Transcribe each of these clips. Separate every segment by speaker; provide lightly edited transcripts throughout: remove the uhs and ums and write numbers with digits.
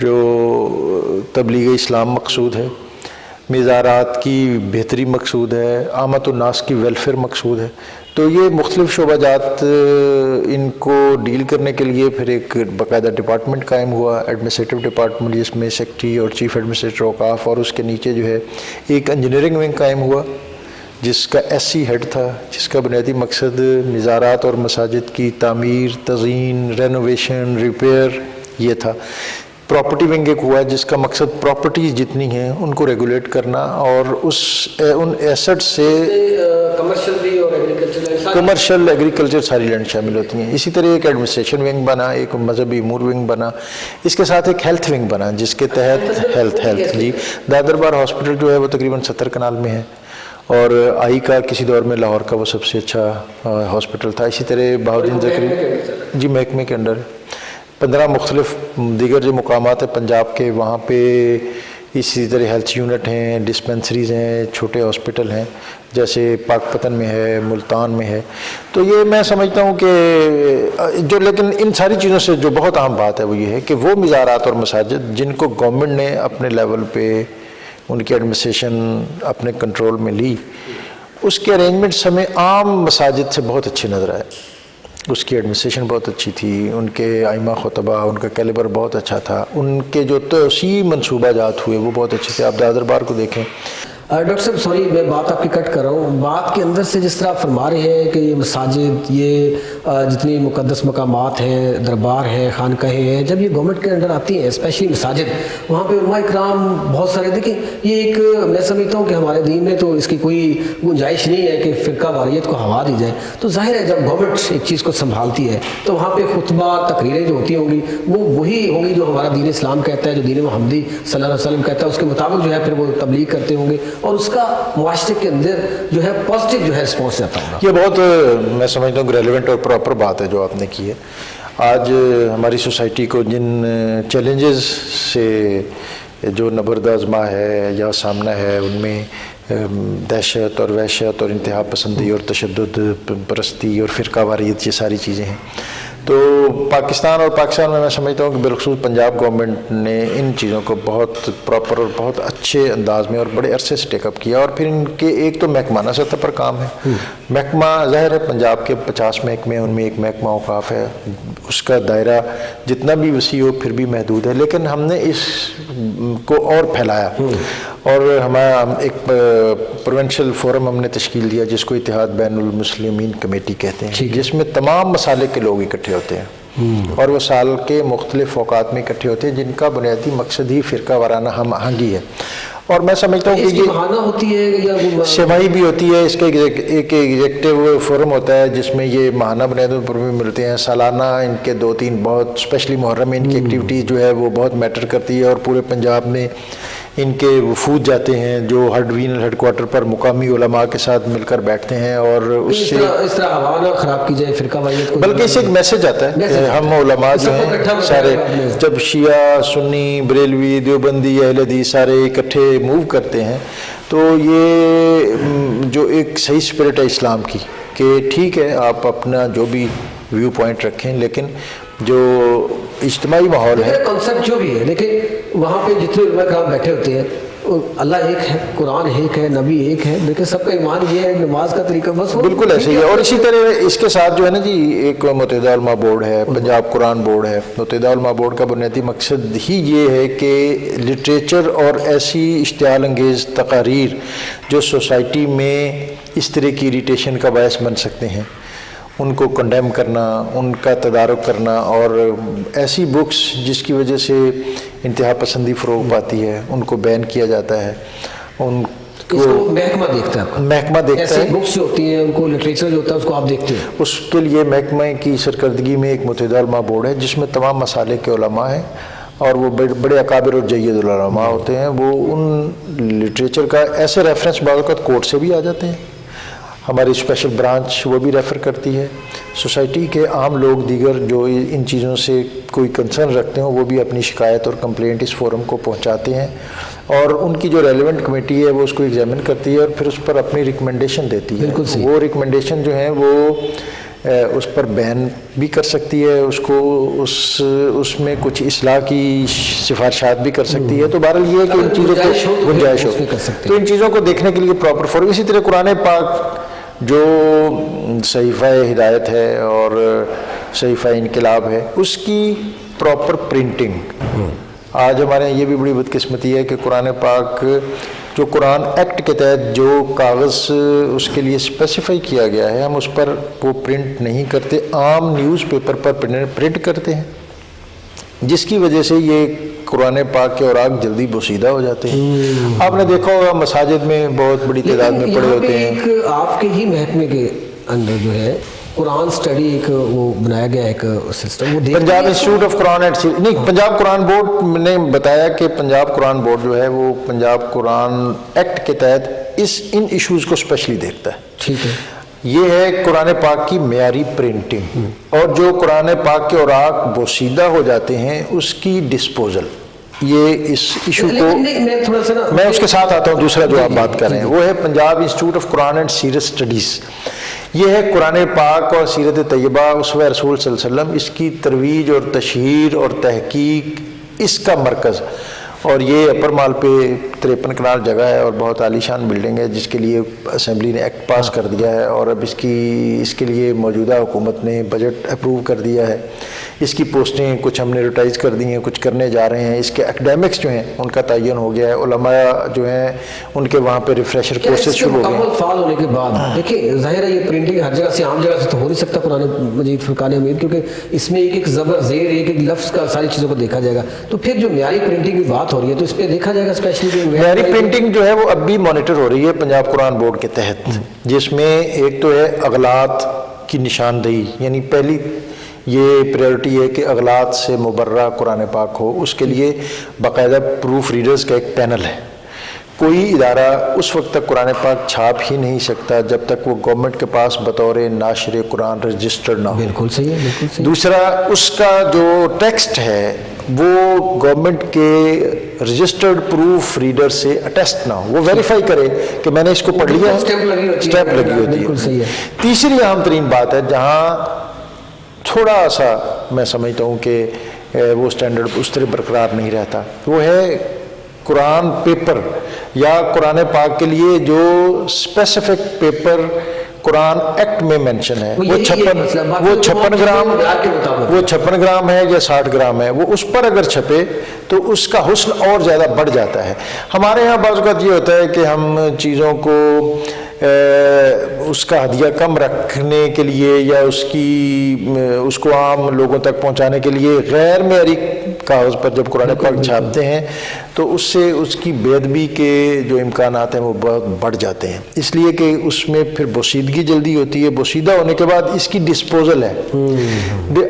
Speaker 1: جو تبلیغ اسلام مقصود ہے، مزارات کی بہتری مقصود ہے، عامت الناس کی ویلفیئر مقصود ہے. تو یہ مختلف شعبہ جات ان کو ڈیل کرنے کے لیے پھر ایک باقاعدہ ڈپارٹمنٹ قائم ہوا، ایڈمنسٹریٹو ڈپارٹمنٹ، جس میں سیکٹری اور چیف ایڈمنسٹریٹر اوقاف، اور اس کے نیچے جو ہے ایک انجینئرنگ ونگ قائم ہوا جس کا ایس سی ہیڈ تھا، جس کا بنیادی مقصد مزارات اور مساجد کی تعمیر، تزئین، رینوویشن، ریپیئر یہ تھا. پراپرٹی ونگ ایک ہوا جس کا مقصد پراپرٹیز جتنی ہیں ان کو ریگولیٹ کرنا اور ان ایسٹ سے کمرشل ایگریکلچر ساری لینڈ شامل ہوتی ہیں. اسی طرح ایک ایڈمنسٹریشن ونگ بنا، ایک مذہبی امور ونگ بنا، اس کے ساتھ ایک ہیلتھ ونگ بنا جس کے تحت ہیلتھ جی دادربار ہاسپٹل جو ہے وہ تقریباً 70 کنال میں ہے، اور آئی کا کسی دور میں لاہور کا وہ سب سے اچھا ہاسپٹل تھا. اسی طرح بہاؤدین زکری جی محکمے کے انڈر 15 مختلف دیگر جو مقامات ہیں پنجاب کے، وہاں پہ اسی طرح ہیلتھ یونٹ ہیں، ڈسپنسریز ہیں، چھوٹے ہاسپٹل ہیں، جیسے پاک پتن میں ہے، ملتان میں ہے. تو یہ میں سمجھتا ہوں کہ لیکن ان ساری چیزوں سے جو بہت اہم بات ہے وہ یہ ہے کہ وہ مزارات اور مساجد جن کو گورنمنٹ نے اپنے لیول پہ ان کی ایڈمنسٹریشن اپنے کنٹرول میں لی، اس کے ارینجمنٹس ہمیں عام مساجد سے بہت اچھے نظر آئے. اس کی ایڈمنسٹریشن بہت اچھی تھی، ان کے ائمہ خطبہ، ان کا کیلیبر بہت اچھا تھا، ان کے جو توسیع منصوبہ جات ہوئے وہ بہت اچھے تھے. آپ دادربار کو دیکھیں.
Speaker 2: ڈاکٹر صاحب سوری میں بات آپ کی کٹ کر رہا ہوں، بات کے اندر سے جس طرح آپ فرما رہے ہیں کہ یہ مساجد، یہ جتنی مقدس مقامات ہیں، دربار ہیں، خانقاہیں ہیں، جب یہ گورنمنٹ کے انڈر آتی ہیں اسپیشلی مساجد، وہاں پہ علماء اکرام بہت سارے. دیکھیں یہ ایک میں سمجھتا ہوں کہ ہمارے دین میں تو اس کی کوئی گنجائش نہیں ہے کہ فرقہ واریت کو ہوا دی جائے. تو ظاہر ہے جب گورنمنٹ ایک چیز کو سنبھالتی ہے تو وہاں پہ خطبہ، تقریریں جو ہوتی ہوں گی وہ وہی ہوں گی جو ہمارا دین اسلام کہتا ہے، جو دین محمدی صلی اللہ علیہ وسلم کہتا ہے، اس کے مطابق جو ہے پھر وہ تبلیغ کرتے ہوں گے، اور اس کا معاشرے کے اندر جو ہے پازیٹیو جو ہے رسپانس جاتا ہوگا.
Speaker 1: یہ بہت میں سمجھتا ہوں کہ ریلیونٹ اور پراپر بات ہے جو آپ نے کی ہے. آج ہماری سوسائٹی کو جن چیلنجز سے جو نبرد آزما ہے یا سامنا ہے، ان میں دہشت اور وحشت اور انتہا پسندی اور تشدد پرستی اور فرقہ واریت یہ ساری چیزیں ہیں. تو پاکستان میں سمجھتا ہوں کہ بالخصوص پنجاب گورنمنٹ نے ان چیزوں کو بہت پراپر اور بہت اچھے انداز میں اور بڑے عرصے سے ٹیک اپ کیا. اور پھر ان کے ایک تو محکمانہ سطح پر کام ہے. محکمہ ظاہر ہے پنجاب کے 50 محکمے ہیں، ان میں ایک محکمہ اوقاف ہے، اس کا دائرہ جتنا بھی وسیع ہو پھر بھی محدود ہے، لیکن ہم نے اس کو اور پھیلایا اور ہمارا ایک پروونشل فورم ہم نے تشکیل دیا جس کو اتحاد بین المسلمین کمیٹی کہتے ہیں، جس میں تمام مسالک کے لوگ اکٹھے ہوتے ہیں اور وہ سال کے مختلف اوقات میں اکٹھے ہوتے ہیں، جن کا بنیادی مقصد ہی فرقہ وارانہ ہم آہنگی ہے. اور میں سمجھتا ہوں کہ یہ
Speaker 2: ماہانہ ہوتی ہے یا
Speaker 1: سمائی بھی ہوتی ہے. اس کا ایک ایگزیکٹو فورم ہوتا ہے جس میں یہ ماہانہ بنیادوں پر بھی ملتے ہیں، سالانہ ان کے 2-3 بہت اسپیشلی محرم میں ان کی ایکٹیویٹی جو ہے وہ بہت میٹر کرتی ہے، اور پورے پنجاب میں ان کے وفود جاتے ہیں جو ہیڈ کوارٹر پر مقامی علماء کے ساتھ مل کر بیٹھتے ہیں، اور اس سے
Speaker 2: اس طرح ہوا نہ خراب کی جائے فرقہ واریت کو،
Speaker 1: بلکہ اس سے ایک میسج آتا ہے کہ ہم علماء جو ہیں سارے، جب شیعہ، سنی، بریلوی، دیوبندی، اہل حدیث سارے اکٹھے موو کرتے ہیں تو یہ جو ایک صحیح اسپرٹ ہے اسلام کی کہ ٹھیک ہے آپ اپنا جو بھی ویو پوائنٹ رکھیں، لیکن جو اجتماعی ماحول ہے،
Speaker 2: کنسپٹ جو بھی ہے، لیکن وہاں پہ جتنے علماء کرام بیٹھے ہوتے ہیں اللہ ایک ہے، قرآن ایک ہے، نبی ایک ہے، لیکن سب کا ایمان یہ ہے، نماز کا طریقہ بس
Speaker 1: بالکل ایسے ہی ہے. اور اسی طرح اس کے ساتھ جو ہے نا جی ایک متحدہ علماء بورڈ ہے، پنجاب قرآن بورڈ ہے. متحدہ علماء بورڈ کا بنیادی مقصد ہی یہ ہے کہ لٹریچر اور ایسی اشتعال انگیز تقاریر جو سوسائٹی میں اس طرح کی اریٹیشن کا باعث بن سکتے ہیں ان کو کنڈیم کرنا، ان کا تدارک کرنا، اور ایسی بکس جس کی وجہ سے انتہا پسندی فروغ پاتی ہے ان کو بین کیا جاتا ہے. ان کو
Speaker 2: محکمہ دیکھتا ہے،
Speaker 1: محکمہ دیکھتا ہے،
Speaker 2: ایسی بکس جو ہوتی ہیں ان کو لٹریچر جو ہوتا ہے اس کو آپ دیکھتے ہیں.
Speaker 1: اس کے لیے محکمہ کی سرکردگی میں ایک متحدہ علماء بورڈ ہے جس میں تمام مسالک کے علماء ہیں، اور وہ بڑے اکابر اور جید العلماء ہوتے ہیں. وہ ان لٹریچر کا ایسے ریفرنس بعض اوقات کورٹ سے بھی آ جاتے ہیں، ہماری اسپیشل برانچ وہ بھی ریفر کرتی ہے. سوسائٹی کے عام لوگ دیگر جو ان چیزوں سے کوئی کنسرن رکھتے ہیں وہ بھی اپنی شکایت اور کمپلینٹ اس فورم کو پہنچاتے ہیں، اور ان کی جو ریلیونٹ کمیٹی ہے وہ اس کو ایگزامن کرتی ہے اور پھر اس پر اپنی ریکمنڈیشن دیتی ہے. وہ ریکمنڈیشن جو ہیں وہ اس پر بین بھی کر سکتی ہے، اس کو اس میں کچھ اصلاح کی سفارشات بھی کر سکتی ہے. تو بہرحال یہ ہے کہ ان چیزوں کو گنجائش ہو تو ان چیزوں کو دیکھنے کے لیے پراپر فورم. اسی طرح قرآن پاک جو صحیفہ ہدایت ہے اور صحیفہ انقلاب ہے، اس کی پراپر پرنٹنگ. آج ہمارے یہاں یہ بھی بڑی بدقسمتی ہے کہ قرآن پاک جو قرآن ایکٹ کے تحت جو کاغذ اس کے لیے اسپیسیفائی کیا گیا ہے، ہم اس پر وہ پرنٹ نہیں کرتے، عام نیوز پیپر پر پرنٹ کرتے ہیں، جس کی وجہ سے یہ قرآن پاک کے اوراق جلدی بوسیدہ ہو جاتے ہیں. آپ نے دیکھا ہوگا مساجد میں بہت بڑی تعداد میں پڑے ہوتے ہیں.
Speaker 2: آپ کے ہی محکمے کے اندر جو ہے قرآن اسٹڈی ایک وہ بنایا گیا ایک سسٹم، وہ
Speaker 1: پنجاب انسٹیٹیوٹ آف قرآن نہیں، پنجاب قرآن بورڈ نے بتایا کہ پنجاب قرآن بورڈ جو ہے وہ پنجاب قرآن ایکٹ کے تحت ان ایشوز کو اسپیشلی دیکھتا ہے.
Speaker 2: ٹھیک ہے.
Speaker 1: یہ ہے قرآن پاک کی معیاری پرنٹنگ، اور جو قرآن پاک کے اوراق بوسیدہ ہو جاتے ہیں اس کی ڈسپوزل. یہ اس ایشو کو میں اس کے ساتھ آتا ہوں. دوسرا جو آپ بات کر رہے ہیں وہ ہے Punjab institute of Quran and سیرت اسٹڈیز. یہ ہے قرآن پاک اور سیرت طیبہ اسوہ رسول صلی اللہ علیہ وسلم، اس کی ترویج اور تشہیر اور تحقیق اس کا مرکز. اور یہ اپر مال پہ 53 کنال جگہ ہے اور بہت عالی شان بلڈنگ ہے، جس کے لیے اسمبلی نے ایکٹ پاس کر دیا ہے، اور اب اس کے لیے موجودہ حکومت نے بجٹ اپروو کر دیا ہے. اس کی پوسٹیں کچھ ہم نے ایڈورٹائز کر دی ہیں، کچھ کرنے جا رہے ہیں. اس کے اکیڈیمکس جو ہیں ان کا تعین ہو گیا ہے، علماء جو ہیں ان کے وہاں پہ ریفریشر کورسز شروع ہو گئے ہیں.
Speaker 2: فعال ہونے کے بعد دیکھیں ظاہر ہے یہ پرنٹنگ ہر جگہ سے، عام جگہ سے تو ہو نہیں سکتا قرآن مجید فرقان حمید، کیونکہ اس میں ایک زبر زیر ایک لفظ کا ساری چیزوں کو دیکھا جائے گا. تو پھر جو معیاری پرنٹنگ کی بات ہو رہی ہے تو اس پہ دیکھا جائے گا اسپیشلی
Speaker 1: معیاری پرنٹنگ جو ہے وہ اب بھی مانیٹر ہو رہی ہے پنجاب قرآن بورڈ کے تحت، جس میں ایک تو ہے اغلاط کی نشاندہی، یعنی پہلی یہ پریورٹی ہے کہ اغلاط سے مبرہ قرآن پاک ہو. اس کے لیے باقاعدہ پروف ریڈرز کا ایک پینل ہے. کوئی ادارہ اس وقت تک قرآن پاک چھاپ ہی نہیں سکتا جب تک وہ گورنمنٹ کے پاس بطور ناشر قرآن رجسٹرڈ نہ ہو.
Speaker 2: بالکل صحیح ہے، بالکل صحیح.
Speaker 1: دوسرا اس کا جو ٹیکسٹ ہے وہ گورنمنٹ کے رجسٹرڈ پروف ریڈر سے اٹیسٹ نہ ہو، وہ ویریفائی کرے کہ میں نے اس کو پڑھ لیا، اسٹیمپ لگی ہوتی ہے. تیسری اہم ترین بات ہے جہاں تھوڑا سا میں سمجھتا ہوں کہ وہ اسٹینڈرڈ اس طرح برقرار نہیں رہتا، وہ ہے قرآن پیپر یا قرآن پاک کے لیے جو اسپیسیفک پیپر قرآن ایکٹ میں مینشن ہے، وہ 56 گرام ہے یا 60 گرام ہے، وہ اس پر اگر چھپے تو اس کا حسن اور زیادہ بڑھ جاتا ہے. ہمارے یہاں بعض اوقات یہ ہوتا ہے کہ ہم چیزوں کو اس کا ہدیہ کم رکھنے کے لیے یا اس کو عام لوگوں تک پہنچانے کے لیے غیر معیاری کاغذ پر جب قرآن پاک چھاپتے ہیں تو اس سے اس کی بے ادبی کے جو امکانات ہیں وہ بہت بڑھ جاتے ہیں، اس لیے کہ اس میں پھر بوسیدگی جلدی ہوتی ہے. بوسیدہ ہونے کے بعد اس کی ڈسپوزل ہے.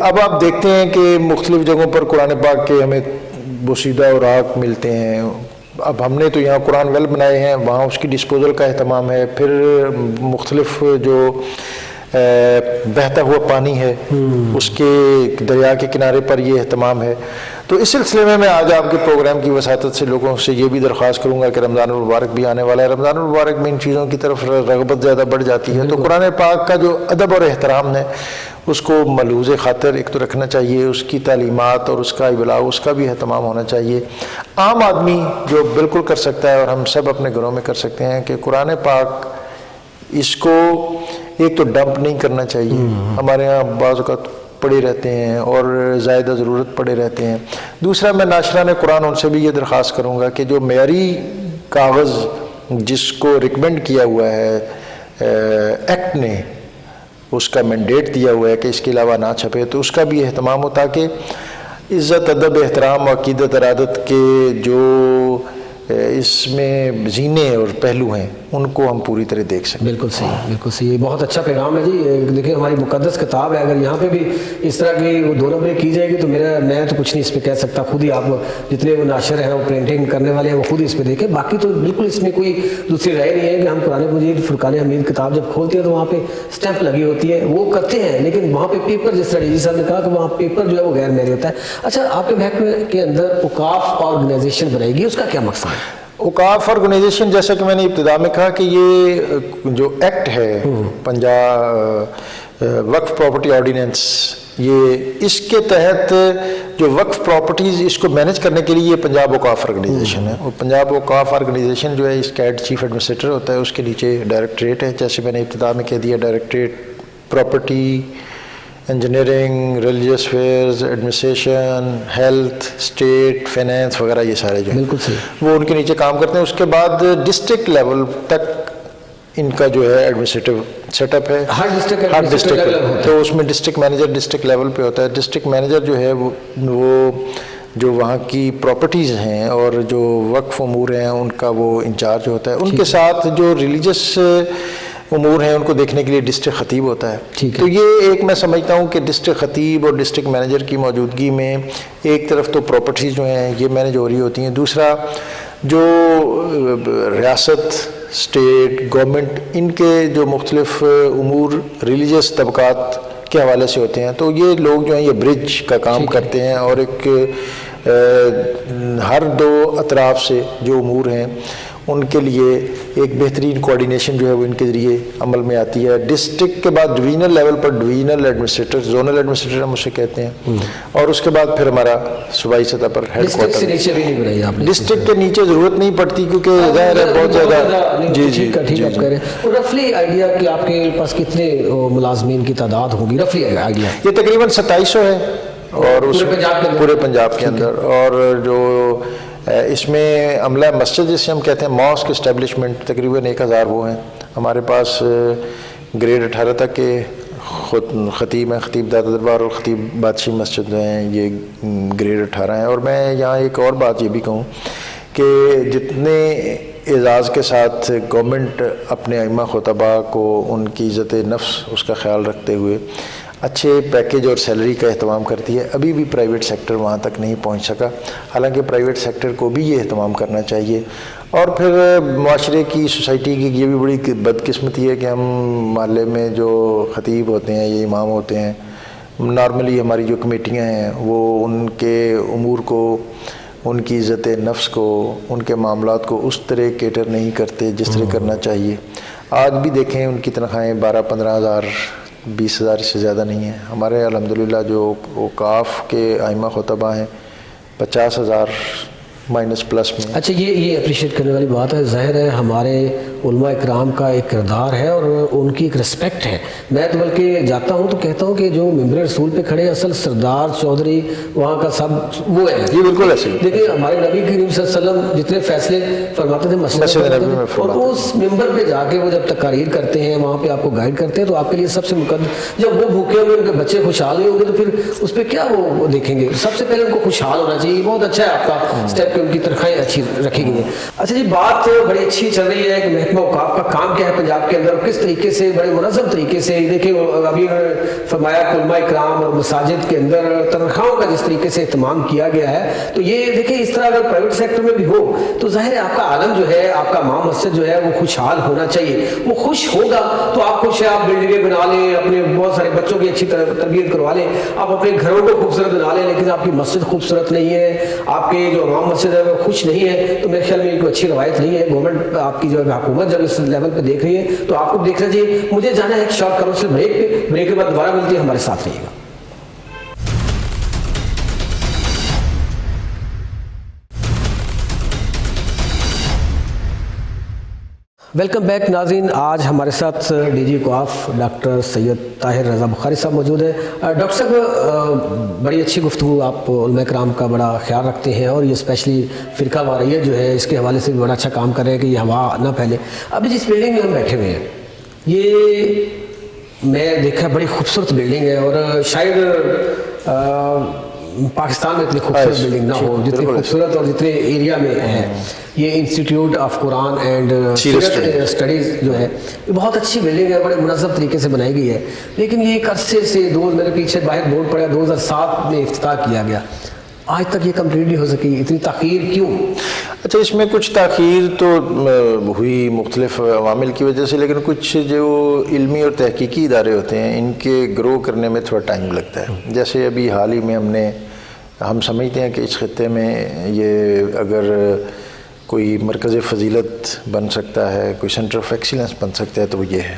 Speaker 1: اب آپ دیکھتے ہیں کہ مختلف جگہوں پر قرآن پاک کے ہمیں بوسیدہ اوراق ملتے ہیں. اب ہم نے تو یہاں قرآن ویل بنائے ہیں، وہاں اس کی ڈسپوزل کا اہتمام ہے. پھر مختلف جو بہتا ہوا پانی ہے اس کے دریا کے کنارے پر یہ اہتمام ہے. تو اس سلسلے میں آج آپ کے پروگرام کی وساطت سے لوگوں سے یہ بھی درخواست کروں گا کہ رمضان المبارک بھی آنے والا ہے. رمضان المبارک میں ان چیزوں کی طرف رغبت زیادہ بڑھ جاتی ہے، تو قرآن پاک کا جو ادب اور احترام ہے اس کو ملحوظ خاطر ایک تو رکھنا چاہیے، اس کی تعلیمات اور اس کا ابلاغ اس کا بھی اہتمام ہونا چاہیے. عام آدمی جو بالکل کر سکتا ہے اور ہم سب اپنے گھروں میں کر سکتے ہیں کہ قرآن پاک اس کو ایک تو ڈمپ نہیں کرنا چاہیے. ہمارے ہاں بعض اوقات پڑے رہتے ہیں اور زائدہ ضرورت پڑے رہتے ہیں. دوسرا میں ناشران قرآن ان سے بھی یہ درخواست کروں گا کہ جو معیاری کاغذ جس کو ریکمینڈ کیا ہوا ہے ایکٹ نے، اس کا مینڈیٹ دیا ہوا ہے کہ اس کے علاوہ نہ چھپے، تو اس کا بھی اہتمام ہو تاکہ عزت ادب احترام و عقیدت ارادت کے جو اس میں زینے اور پہلو ہیں ان کو ہم پوری طرح دیکھ سکیں.
Speaker 2: بالکل صحیح، بالکل صحیح. بہت اچھا پیغام ہے جی. دیکھیں ہماری مقدس کتاب ہے، اگر یہاں پہ بھی اس طرح کی وہ 2 نمبر کی جائے گی تو میں تو کچھ نہیں اس پہ کہہ سکتا. خود ہی آپ جتنے وہ ناشر ہیں وہ پرنٹنگ کرنے والے ہیں وہ خود ہی اس پہ دیکھیں. باقی تو بالکل اس میں کوئی دوسری رائے نہیں ہے کہ ہم قرآن مجید فرقان حمید کتاب جب کھولتے ہیں تو وہاں پہ اسٹیمپ لگی ہوتی ہے، وہ کرتے ہیں، لیکن وہاں پہ پیپر جس طرح جی صاحب نے کہا کہ وہاں پیپر جو ہے وہ غیر معیاری ہوتا ہے. اچھا، آپ کے محکمے کے اندر اوقاف آرگنائزیشن بنائے گی، اس کا کیا مقصد ہے؟
Speaker 1: اوقاف آرگنائزیشن جیسا کہ میں نے ابتدا میں کہا کہ یہ جو ایکٹ ہے پنجاب وقف پراپرٹی آرڈیننس، یہ اس کے تحت جو وقف پراپرٹیز اس کو مینیج کرنے کے لیے یہ پنجاب اوقاف آرگنائزیشن ہے، اور پنجاب اوقاف آرگنائزیشن جو ہے اس کا ہیڈ چیف ایڈمنسٹریٹر ہوتا ہے، اس کے نیچے ڈائریکٹریٹ ہے، جیسے میں نے ابتدا میں کہہ دیا، directorate property, engineering, religious affairs, administration, health, state, finance وغیرہ، یہ سارے جو ہیں
Speaker 2: بالکل صحیح،
Speaker 1: وہ ان کے نیچے کام کرتے ہیں۔ اس کے بعد ڈسٹرکٹ لیول تک ان کا جو ہے ایڈمنسٹریٹو سیٹ اپ ہے،
Speaker 2: ہر ڈسٹرکٹ
Speaker 1: تو اس میں ڈسٹرکٹ مینیجر ڈسٹرکٹ لیول پہ ہوتا ہے۔ ڈسٹرکٹ مینیجر جو ہے وہ جو وہاں کی پراپرٹیز ہیں اور جو وقف امور ہیں ان کا وہ انچارج ہوتا ہے۔ ان کے ساتھ جو ریلیجس امور ہیں ان کو دیکھنے کے لیے ڈسٹرکٹ خطیب ہوتا ہے۔ تو یہ ایک میں سمجھتا ہوں کہ ڈسٹرکٹ خطیب اور ڈسٹرکٹ مینیجر کی موجودگی میں ایک طرف تو پراپرٹیز جو ہیں یہ مینیج ہو رہی ہوتی ہیں، دوسرا جو ریاست، اسٹیٹ، گورنمنٹ، ان کے جو مختلف امور ریلیجس طبقات کے حوالے سے ہوتے ہیں، تو یہ لوگ جو ہیں یہ برج کا کام کرتے ہیں، اور ایک ہر دو اطراف سے جو امور ہیں ان کے لیے ایک بہترین کوآرڈینیشن جو ہے وہ ان کے ذریعے عمل میں آتی ہے۔ ڈسٹرکٹ کے بعد ڈویژنل لیول پر ڈویژنل ایڈمنسٹریٹر، زونل ایڈمنسٹریٹر ہم اسے کہتے ہیں، اور اس کے بعد پھر ہمارا صوبائی سطح پر ہیڈ کوارٹر۔ ڈسٹرکٹ کے نیچے ضرورت نہیں پڑتی کیونکہ ظاہر ہے بہت زیادہ۔ جی جی
Speaker 2: ٹھیک آپ کہہ رہے ہیں۔ رفلی آئیڈیا کہ آپ کے پاس کتنے ملازمین کی تعداد ہوگی، رفلی آئیڈیا؟
Speaker 1: یہ تقریباً 2700 ہے، اور اس پورے پنجاب کے اندر، اور جو اس میں عملہ مسجد جسے ہم کہتے ہیں ماسک اسٹیبلشمنٹ، تقریباً 1000 وہ ہیں ہمارے پاس۔ گریڈ 18 تک کے خطیب ہیں، خطیب داتا دربار اور خطیب بادشاہی مسجد جو ہیں یہ گریڈ 18 ہیں۔ اور میں یہاں ایک اور بات یہ بھی کہوں کہ جتنے اعزاز کے ساتھ گورنمنٹ اپنے ائمہ خطباء کو ان کی عزت نفس اس کا خیال رکھتے ہوئے اچھے پیکیج اور سیلری کا اہتمام کرتی ہے، ابھی بھی پرائیویٹ سیکٹر وہاں تک نہیں پہنچ سکا، حالانکہ پرائیویٹ سیکٹر کو بھی یہ اہتمام کرنا چاہیے۔ اور پھر معاشرے کی، سوسائٹی کی یہ بھی بڑی بدقسمتی ہے کہ ہم محلے میں جو خطیب ہوتے ہیں یا امام ہوتے ہیں، نارملی ہماری جو کمیٹیاں ہیں وہ ان کے امور کو، ان کی عزت نفس کو، ان کے معاملات کو اس طرح کیٹر نہیں کرتے جس طرح کرنا چاہیے۔ آج بھی دیکھیں ان کی تنخواہیں 12-15 ہزار، 20 ہزار سے زیادہ نہیں ہیں۔ ہمارے الحمدللہ جو اوقاف کے ائمہ خطبہ ہیں 50 ہزار مائنس پلس میں۔
Speaker 2: اچھا، یہ اپریشیٹ کرنے والی بات ہے۔ ظاہر ہے ہمارے علماء اکرام کا ایک کردار ہے اور ان کی ایک رسپیکٹ ہے۔ میں تو بلکہ جاتا ہوں تو کہتا ہوں کہ جو ممبر رسول پہ کھڑے اصل سردار چودھری وہاں کا سب وہ ہے۔
Speaker 1: یہ بالکل ایسے
Speaker 2: دیکھیں ہمارے نبی کریم صلی اللہ علیہ وسلم جتنے فیصلے فرماتے تھے مسجد نبی میں، اور اس ممبر پہ جا کے وہ جب تقاریر کرتے ہیں، وہاں پہ آپ کو گائیڈ کرتے ہیں، تو آپ کے لیے سب سے مقدس، جب وہ بھوکے ہوئے ان کے بچے خوشحال نہیں ہوں گے تو پھر اس پہ کیا وہ دیکھیں گے؟ سب سے پہلے ان کو خوشحال ہونا چاہیے۔ بہت اچھا ہے آپ کا اسٹیپ کہ ان کی تنخواہیں اچھی رکھی گئی ہیں۔ اچھا جی، بات بڑی اچھی چل رہی ہے کہ محکمہ اوقاف کا کام کیا ہے پنجاب کے اندر، کس طریقے سے بڑے منظم طریقے سے، دیکھیں ابھی فرمایا علماء اکرام اور مساجد کے اندر تنخواہوں کا جس طریقے سے اہتمام کیا گیا ہے، تو یہ دیکھیں اس طرح اگر پرائیویٹ سیکٹر میں بھی ہو تو ظاہر ہے آپ کا عالم جو ہے، آپ کا امام مسجد جو ہے وہ خوشحال ہونا چاہیے۔ وہ خوش ہوگا تو آپ خوش ہیں، آپ بلڈنگیں بنا لیں، اپنے بہت سارے بچوں کی اچھی تربیت کروا لیں، آپ اپنے گھروں کو خوبصورت بنا لیں، لیکن آپ کی مسجد خوبصورت نہیں ہے، آپ کے جو امام مسجد ہے وہ خوش نہیں ہے، تو میرے خیال میں کوئی اچھی روایت نہیں ہے۔ گورنمنٹ آپ کی جو حکومت جب اس لیول پہ دیکھ رہی ہے تو آپ کو دیکھنا چاہیے۔ مجھے جانا ہے ایک شارٹ کمرشل بریک پہ، بریک کے بعد دوبارہ ملتے ہیں، ہمارے ساتھ رہیے گا۔ ویلکم بیک ناظرین، آج ہمارے ساتھ ڈی جی اوقاف ڈاکٹر سید طاہر رضا بخاری صاحب موجود ہیں۔ ڈاکٹر صاحب بڑی اچھی گفتگو، آپ علماء کرام کا بڑا خیال رکھتے ہیں اور یہ اسپیشلی فرقہ واریت جو ہے اس کے حوالے سے بھی بڑا اچھا کام کر رہے ہیں کہ یہ ہوا نہ پھیلے۔ ابھی جس بلڈنگ میں ہم بیٹھے ہوئے ہیں یہ میں دیکھا بڑی خوبصورت بلڈنگ ہے، اور شاید پاکستان میں اتنی خوبصورت بلڈنگ نہ ہو جتنی خوبصورت اور جتنے ایریا میں ہے۔ یہ institute of Quran and studies جو ہے یہ بہت اچھی بلڈنگ ہے، بڑے منظم طریقے سے بنائی گئی ہے، لیکن یہ ایک عرصے سے میرے پیچھے باہر بورڈ پڑا 2007 میں افتتاح کیا گیا، آج تک یہ کمپلیٹ نہیں ہو سکی، اتنی تاخیر کیوں؟
Speaker 1: اچھا، اس میں کچھ تاخیر تو ہوئی مختلف عوامل کی وجہ سے، لیکن کچھ جو علمی اور تحقیقی ادارے ہوتے ہیں ان کے گرو کرنے میں تھوڑا ٹائم لگتا ہے۔ جیسے ابھی حال ہی میں ہم سمجھتے ہیں کہ اس خطے میں یہ اگر کوئی مرکز فضیلت بن سکتا ہے، کوئی سینٹر آف ایکسیلنس بن سکتا ہے تو وہ یہ ہے۔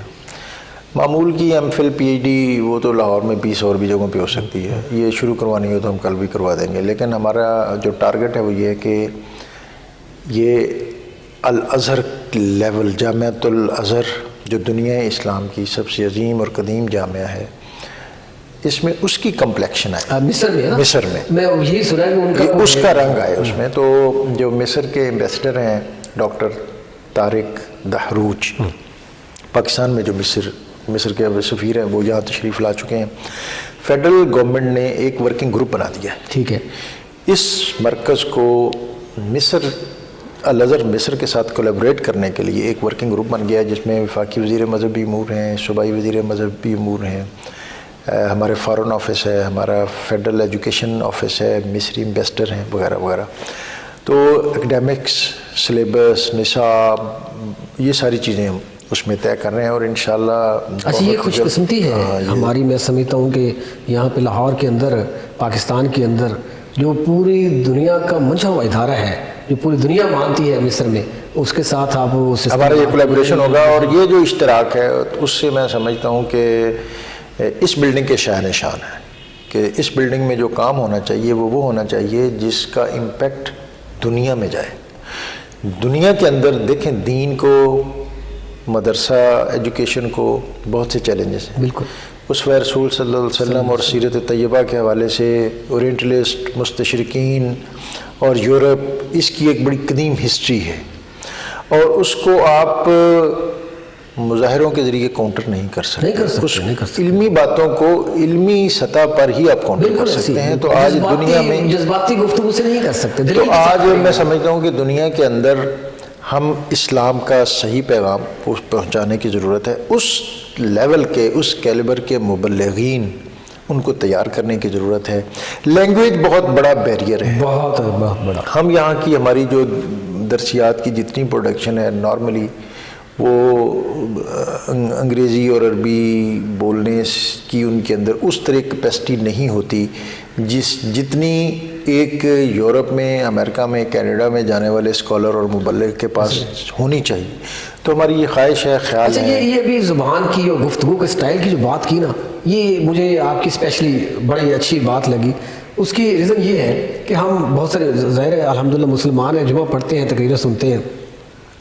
Speaker 1: معمول کی M Phil PhD وہ تو لاہور میں 20 اور بھی جگہوں پہ ہو سکتی ہے. یہ شروع کروانی ہو تو ہم کل بھی کروا دیں گے. لیکن ہمارا جو ٹارگٹ ہے وہ یہ ہے کہ یہ الازہر لیول، جامعۃ الازہر جو دنیا اسلام کی سب سے عظیم اور قدیم جامعہ ہے، اس میں اس کی کمپلیکشن آئے مصر میں
Speaker 2: یہی سنا ہے ان کا
Speaker 1: اس کا رنگ آئے اس میں. تو جو مصر کے ایمبیسڈر ہیں ڈاکٹر طارق دہروج، پاکستان میں جو مصر کے سفیر ہیں وہ یہاں تشریف لا چکے ہیں. فیڈرل گورنمنٹ نے ایک ورکنگ گروپ بنا دیا ہے.
Speaker 2: ٹھیک ہے.
Speaker 1: اس مرکز کو مصر الازہر مصر کے ساتھ کولیبریٹ کرنے کے لیے ایک ورکنگ گروپ بن گیا ہے، جس میں وفاقی وزیر مذہبی امور ہیں، صوبائی وزیر مذہبی امور ہیں، ہمارے فارن آفس ہے، ہمارا فیڈرل ایجوکیشن آفس ہے، مصری ایمبیسڈر ہیں وغیرہ وغیرہ. تو اکیڈیمکس، سلیبس، نصاب، یہ ساری چیزیں ہم اس میں طے کر رہے ہیں اور انشاءاللہ.
Speaker 2: اچھا یہ خوش قسمتی ہے ہماری. میں سمجھتا ہوں کہ یہاں پہ لاہور کے اندر، پاکستان کے اندر جو پوری دنیا کا منشا ہوا ادارہ ہے، جو پوری دنیا مانتی ہے مصر میں، اس کے ساتھ آپ
Speaker 1: ہمارا یہ کولیبریشن ہوگا. اور یہ جو اشتراک ہے اس سے میں سمجھتا ہوں کہ اس بلڈنگ کے شاہنشان ہے کہ اس بلڈنگ میں جو کام ہونا چاہیے وہ ہونا چاہیے جس کا امپیکٹ دنیا میں جائے. دنیا کے اندر دیکھیں، دین کو، مدرسہ ایجوکیشن کو بہت سے چیلنجز ہیں.
Speaker 2: بالکل.
Speaker 1: اسوہ رسول صلی اللہ علیہ وسلم اور سیرت طیبہ کے حوالے سے اورینٹلسٹ، مستشرقین اور یورپ، اس کی ایک بڑی قدیم ہسٹری ہے اور اس کو آپ مظاہروں کے ذریعے کاؤنٹر نہیں کر سکتے. علمی باتوں کو علمی سطح پر ہی آپ کاؤنٹر کر سکتے ہیں. تو آج دنیا میں
Speaker 2: جذباتی گفتگو سے نہیں کر سکتے.
Speaker 1: تو آج میں سمجھتا ہوں کہ دنیا کے اندر ہم اسلام کا صحیح پیغام پہنچانے کی ضرورت ہے. اس لیول کے، اس کیلیبر کے مبلغین، ان کو تیار کرنے کی ضرورت ہے. لینگویج بہت بڑا بیریئر ہے،
Speaker 2: بہت بڑا.
Speaker 1: ہم یہاں کی ہماری جو درسیات کی جتنی پروڈکشن ہے نارملی وہ انگریزی اور عربی بولنے کی ان کے اندر اس طرح کیپیسٹی نہیں ہوتی جتنی ایک یورپ میں، امریکہ میں، کینیڈا میں جانے والے اسکالر اور مبلغ کے پاس ہونی چاہیے. تو ہماری یہ خواہش ہے، خیال ہے.
Speaker 2: یہ بھی زبان کی اور گفتگو کے سٹائل کی جو بات کی نا، یہ مجھے آپ کی اسپیشلی بڑی اچھی بات لگی. اس کی ریزن یہ ہے کہ ہم بہت سارے ظاہر ہے الحمدللہ مسلمان ہیں، جمعہ پڑھتے ہیں، تقریریں سنتے ہیں.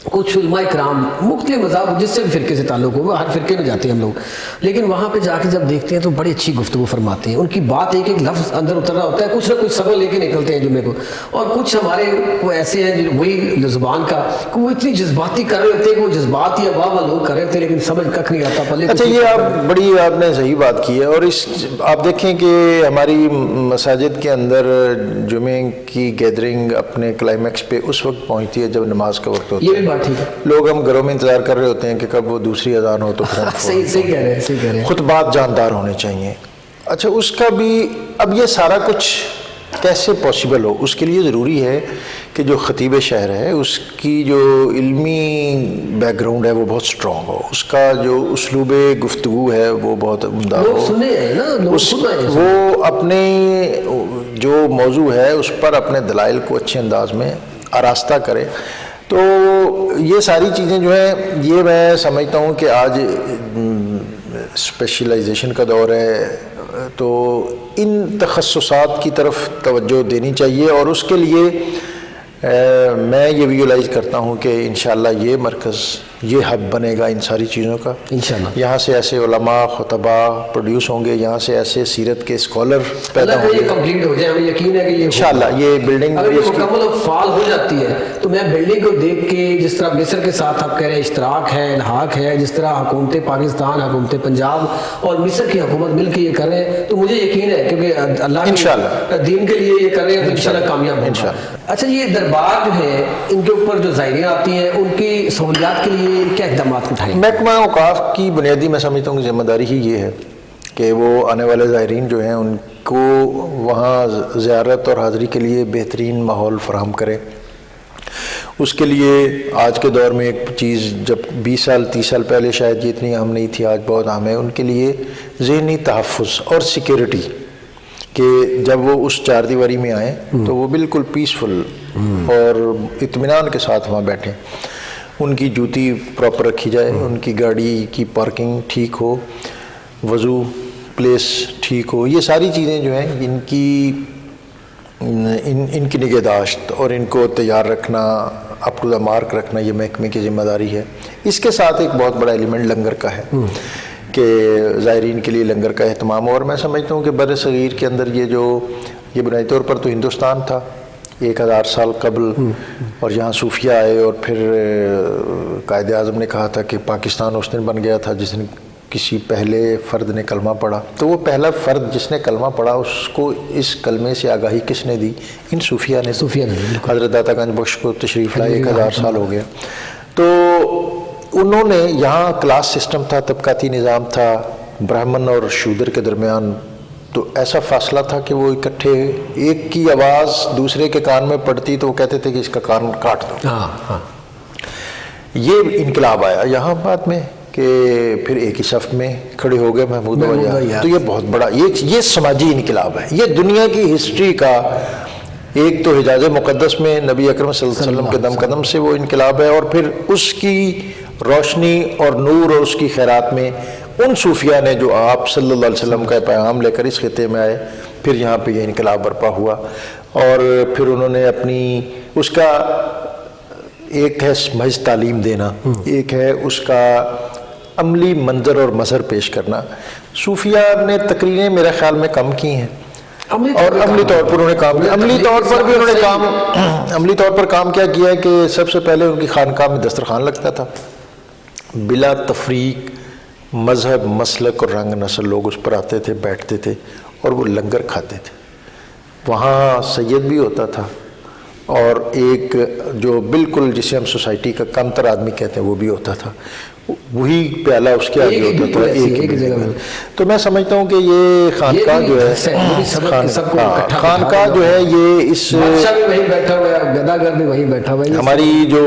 Speaker 2: کچھ علماء کرام مختلف مذاہب جس سے بھی فرقے سے تعلق ہو، ہر فرقے میں جاتے ہیں ہم لوگ، لیکن وہاں پہ جا کے جب دیکھتے ہیں تو بڑی اچھی گفتگو فرماتے ہیں. ان کی بات ایک ایک لفظ اندر اتر رہا ہوتا ہے، کچھ نہ کچھ سبق لے کے نکلتے ہیں جمعے کو. اور کچھ ہمارے وہ ایسے ہیں وہی زبان کا کہ وہ اتنی جذباتی کر رہے ہوتے ہیں کہ وہ جذبات یا واہ لوگ کر رہے ہوتے ہیں لیکن سمجھ ککھ نہیں آتا پلے.
Speaker 1: اچھا یہ آپ نے صحیح بات کی ہے. اور آپ دیکھیں کہ ہماری مساجد کے اندر جمعے کی گیدرنگ اپنے کلائمیکس پہ اس وقت پہنچتی ہے جب نماز کا وقت ہوتا ہے.
Speaker 2: یہ بھی بات ٹھیک ہے.
Speaker 1: لوگ ہم گھروں میں انتظار کر رہے ہوتے ہیں کہ کب وہ دوسری اذان ہو تو
Speaker 2: صحیح کہہ رہے ہیں.
Speaker 1: خطبات جاندار ہونے چاہیے. اچھا اس کا بھی اب یہ سارا کچھ کیسے پاسبل ہو، اس کے لیے ضروری ہے کہ جو خطیب شہر ہے اس کی جو علمی بیک گراؤنڈ ہے وہ بہت سٹرونگ ہو، اس کا جو اسلوب گفتگو ہے وہ بہت عمدہ ہو، وہ اپنے جو موضوع ہے اس پر اپنے دلائل کو اچھے انداز میں آراستہ کرے. تو یہ ساری چیزیں جو ہیں یہ میں سمجھتا ہوں کہ آج اسپیشلائزیشن کا دور ہے، تو ان تخصصات کی طرف توجہ دینی چاہیے. اور اس کے لیے میں یہ ویژولائز کرتا ہوں کہ انشاءاللہ یہ مرکز، یہ ہب بنے گا ان ساری چیزوں کا انشاءاللہ. یہاں سے ایسے علماء، خطبہ پروڈیوس ہوں گے، یہاں سے ایسے سیرت کے اسکالر پیدا ہوں گے.
Speaker 2: کمپلیٹ ہو جائے، ہمیں یقین ہے کہ یہ
Speaker 1: انشاءاللہ یہ بلڈنگ
Speaker 2: اگر یہ مکمل اور فعال ہو جاتی ہے تو میں بلڈنگ کو دیکھ کے جس طرح مصر کے ساتھ آپ کہہ رہے ہیں اشتراک ہے، الحاق ہے، جس طرح حکومت پاکستان، حکومت پنجاب اور مصر کی حکومت مل کے یہ کر رہے ہیں تو مجھے یقین ہے کیونکہ اللہ کے دین کے لیے یہ کر رہے ہیں تو انشاءاللہ کامیاب ہوں گے. اچھا یہ دربار جو ہے ان کے اوپر جو زائرین آتی ہیں ان کی سہولیات کے لیے کیا اقدامات اٹھائیں؟
Speaker 1: محکمہ اوقاف کی بنیادی میں سمجھتا ہوں کہ ذمہ داری ہی یہ ہے کہ وہ آنے والے زائرین جو ہیں ان کو وہاں زیارت اور حاضری کے لیے بہترین ماحول فراہم کرے. اس کے لیے آج کے دور میں ایک چیز جب 20 سال 30 سال پہلے شاید یہ اتنی عام نہیں تھی، آج بہت عام ہے. ان کے لیے ذہنی تحفظ اور سیکیورٹی، کہ جب وہ اس چار دیواری میں آئیں تو وہ بالکل پیسفل اور اطمینان کے ساتھ وہاں بیٹھیں. ان کی جوتی پراپر رکھی جائے، ان کی گاڑی کی پارکنگ ٹھیک ہو، وضو پلیس ٹھیک ہو، یہ ساری چیزیں جو ہیں ان کی نگہداشت اور ان کو تیار رکھنا، اپ ٹو دا مارک رکھنا، یہ محکمے کی ذمہ داری ہے۔ اس کے ساتھ ایک بہت بڑا ایلیمنٹ لنگر کا ہے کہ زائرین کے لیے لنگر کا اہتمام ہو، اور میں سمجھتا ہوں کہ بر صغیر کے اندر یہ بنیادی طور پر تو ہندوستان تھا 1000 سال قبل، اور یہاں صوفیہ آئے، اور پھر قائد اعظم نے کہا تھا کہ پاکستان اس دن بن گیا تھا جس دن کسی پہلے فرد نے کلمہ پڑھا، تو وہ پہلا فرد جس نے کلمہ پڑھا اس کو اس کلمے سے آگاہی کس نے دی؟ ان صوفیہ نے۔ حضرت داتا گنج بخش کو تشریف لائے 1000 سال ہو گیا، تو انہوں نے یہاں کلاس سسٹم تھا، طبقاتی نظام تھا، برہمن اور شودر کے درمیان تو ایسا فاصلہ تھا کہ وہ اکٹھے، ایک کی آواز دوسرے کے کان میں پڑتی تو وہ کہتے تھے کہ اس کا کان کاٹ دو۔ یہ انقلاب آیا یہاں بعد میں کہ پھر ایک ہی صف میں کھڑے ہو گئے محمود وجہ، تو یہ بہت بڑا یہ سماجی انقلاب ہے، یہ دنیا کی ہسٹری کا ایک تو حجاز مقدس میں نبی اکرم صلی اللہ علیہ وسلم کے دم قدم سے وہ انقلاب ہے، اور پھر اس کی روشنی اور نور اور اس کی خیرات میں ان صوفیہ نے جو آپ صلی اللہ علیہ وسلم کا پیغام لے کر اس خطے میں آئے، پھر یہاں پہ یہ انقلاب برپا ہوا، اور پھر انہوں نے اپنی اس کا ایک ہے محض تعلیم دینا، ایک ہے اس کا عملی منظر اور مظہر پیش کرنا۔ صوفیہ نے تقریریں میرے خیال میں کم کی ہیں، اور عملی طور پر انہوں نے کام کیا، عملی طور پر بھی انہوں نے عملی طور پر کام کیا ہے کہ سب سے پہلے ان کی خانقاہ میں دسترخوان لگتا تھا، بلا تفریق مذہب، مسلک اور رنگ نسل لوگ اس پر آتے تھے، بیٹھتے تھے اور وہ لنگر کھاتے تھے۔ وہاں سید بھی ہوتا تھا، اور ایک جو بالکل جسے ہم سوسائٹی کا کمتر آدمی کہتے ہیں وہ بھی ہوتا تھا، وہی پیالہ اس کے آگے ہوتا تھا ایک جگہ میں۔ تو میں سمجھتا ہوں کہ یہ خانقاہ جو ہے، خانقاہ جو ہے یہ اس ہماری جو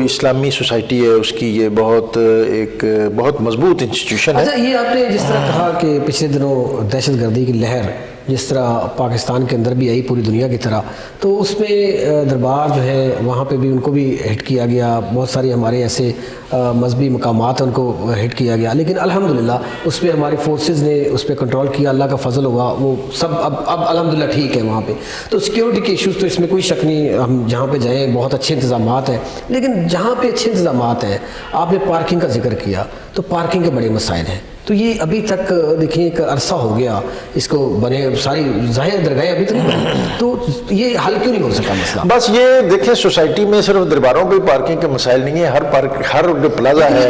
Speaker 1: اسلامی سوسائٹی ہے اس کی یہ بہت مضبوط انسٹیٹیوشن ہے۔
Speaker 2: اچھا، یہ آپ نے جس طرح کہا کہ پچھلے دنوں دہشت گردی کی لہر جس طرح پاکستان کے اندر بھی آئی پوری دنیا کی طرح، تو اس میں دربار جو ہے وہاں پہ بھی ان کو بھی ہٹ کیا گیا، بہت ساری ہمارے ایسے مذہبی مقامات ان کو ہٹ کیا گیا، لیکن الحمدللہ اس پہ ہماری فورسز نے اس پہ کنٹرول کیا، اللہ کا فضل ہوا، وہ سب اب الحمدللہ ٹھیک ہے وہاں پہ۔ تو سیکیورٹی کے ایشوز تو اس میں کوئی شک نہیں، ہم جہاں پہ جائیں بہت اچھے انتظامات ہیں، لیکن جہاں پہ اچھے انتظامات ہیں، آپ نے پارکنگ کا ذکر کیا، تو پارکنگ کے بڑے مسائل ہیں، تو یہ ابھی تک دیکھیں ایک عرصہ ہو گیا اس کو بنے، ساری ظاہر درگاہیں ابھی تک نہیں بنے، تو یہ حل کیوں نہیں ہو سکا مسئلہ؟
Speaker 1: بس یہ دیکھیں سوسائٹی میں صرف درباروں پہ پارکنگ کے مسائل نہیں ہے، ہر جو پلازا ہے،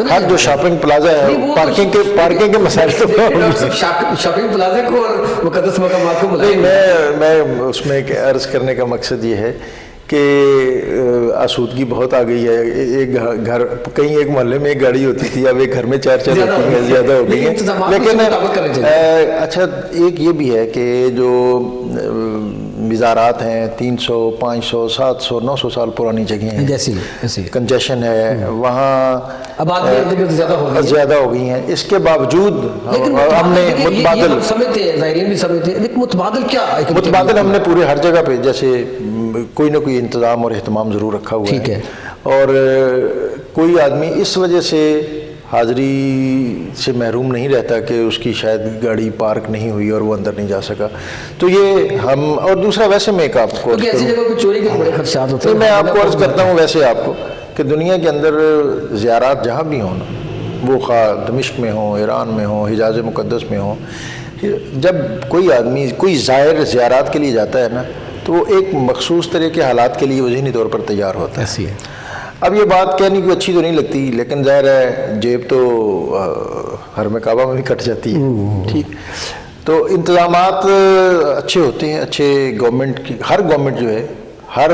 Speaker 1: ہر جو شاپنگ پلازا ہے، پارکنگ کے مسائل تو
Speaker 2: شاپنگ پلازے کو اور مقدس مقامات کو
Speaker 1: میں اس میں عرض کرنے کا مقصد یہ ہے کہ آسودگی بہت آ گئی ہے، ایک گھر کہیں ایک محلے میں ایک گاڑی ہوتی تھی، اب ایک گھر میں 4 ہوتی ہیں، زیادہ ہو گئی ہیں، لیکن اچھا ایک یہ بھی ہے کہ جو مزارات ہیں 300 500 700 900 سال پرانی جگہیں ہیں، جیسی کنجیشن ہے وہاں زیادہ ہو گئی ہیں، اس کے باوجود ہم نے متبادل متبادل ہم نے پورے ہر جگہ پہ جیسے کوئی نہ کوئی انتظام اور اہتمام ضرور رکھا ہوا ہے، اور کوئی آدمی اس وجہ سے حاضری سے محروم نہیں رہتا کہ اس کی شاید گاڑی پارک نہیں ہوئی اور وہ اندر نہیں جا سکا، تو یہ ہم، اور دوسرا ویسے میں آپ کو عرض کرتا ہوں ویسے آپ کو کہ دنیا کے اندر زیارات جہاں بھی ہوں، وہ خواہ دمشق میں ہوں، ایران میں ہوں، حجاز مقدس میں ہوں، جب کوئی آدمی کوئی زائر زیارات کے لیے جاتا ہے نا، تو وہ ایک مخصوص طرح کے حالات کے لیے وہ ذہنی طور پر تیار ہوتا ہے۔ اب یہ بات کہنے کی اچھی تو نہیں لگتی، لیکن ظاہر ہے جیب تو حرم کعبہ میں بھی کٹ جاتی ہے، ٹھیک، تو انتظامات اچھے ہوتے ہیں، اچھے گورنمنٹ کی، ہر گورنمنٹ جو ہے، ہر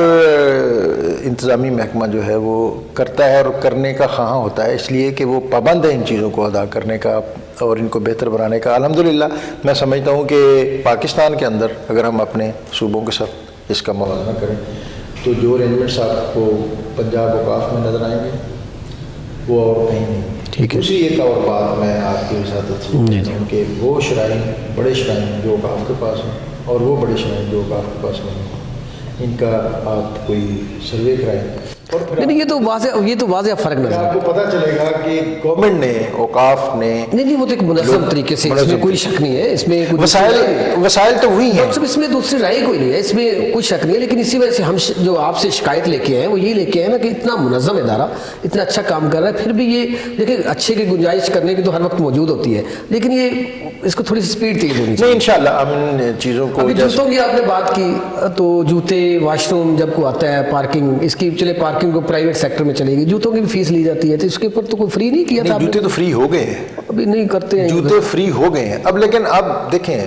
Speaker 1: انتظامی محکمہ جو ہے وہ کرتا ہے اور کرنے کا خواہاں ہوتا ہے، اس لیے کہ وہ پابند ہے ان چیزوں کو ادا کرنے کا اور ان کو بہتر بنانے کا۔ الحمدللہ میں سمجھتا ہوں کہ پاکستان کے اندر اگر ہم اپنے صوبوں کے ساتھ اس کا موازنہ کریں تو جو ارینجمنٹس آپ کو پنجاب اوقاف میں نظر آئیں گے وہ اور کہیں نہیں۔ ٹھیک ہے، اسی ایک اور بات میں آپ کی وساطت سے کہتا ہوں کہ وہ شرائن، بڑے شرائن جو اوقاف کے پاس ہیں اور وہ بڑے شرائن جو اوقاف کے پاس نہیں ہیں، ان کا آپ کوئی سروے کرائیں
Speaker 2: نہیں یہ تو واضح فرق نظر
Speaker 1: آپ کو پتہ چلے گا کہ گورنمنٹ نے اوقاف نے
Speaker 2: نہیں وہ تو ایک منظم طریقے سے، اس میں کوئی شک نہیں ہے، اس میں
Speaker 1: وسائل تو وہی ہیں،
Speaker 2: اس میں دوسری رائے کوئی نہیں ہے، اس میں کوئی شک نہیں ہے، لیکن اسی وجہ سے ہم جو آپ سے شکایت لے کے آئے ہیں وہ یہی لے کے آئے نا کہ اتنا منظم ادارہ اتنا اچھا کام کر رہا ہے، پھر بھی یہ دیکھیں اچھے کی گنجائش کرنے کی تو ہر وقت موجود ہوتی ہے، لیکن یہ اس کو تھوڑی سی اسپیڈ تیز ہونی چاہیے۔
Speaker 1: نہیں انشاءاللہ ہم ان چیزوں کو،
Speaker 2: جوتوں کی آپ نے بات کی تو جوتے واش روم جب کو آتا ہے، پارکنگ اس کی چلے پارکنگ کو پرائیویٹ سیکٹر میں چلے گی، جوتوں کی بھی فیس لی جاتی ہے، تو اس کے اوپر تو کوئی فری نہیں کیا تھا؟
Speaker 1: جوتے تو فری ہو گئے ہیں،
Speaker 2: ابھی نہیں کرتے ہیں
Speaker 1: جوتے فری ہو گئے ہیں اب، لیکن اب دیکھیں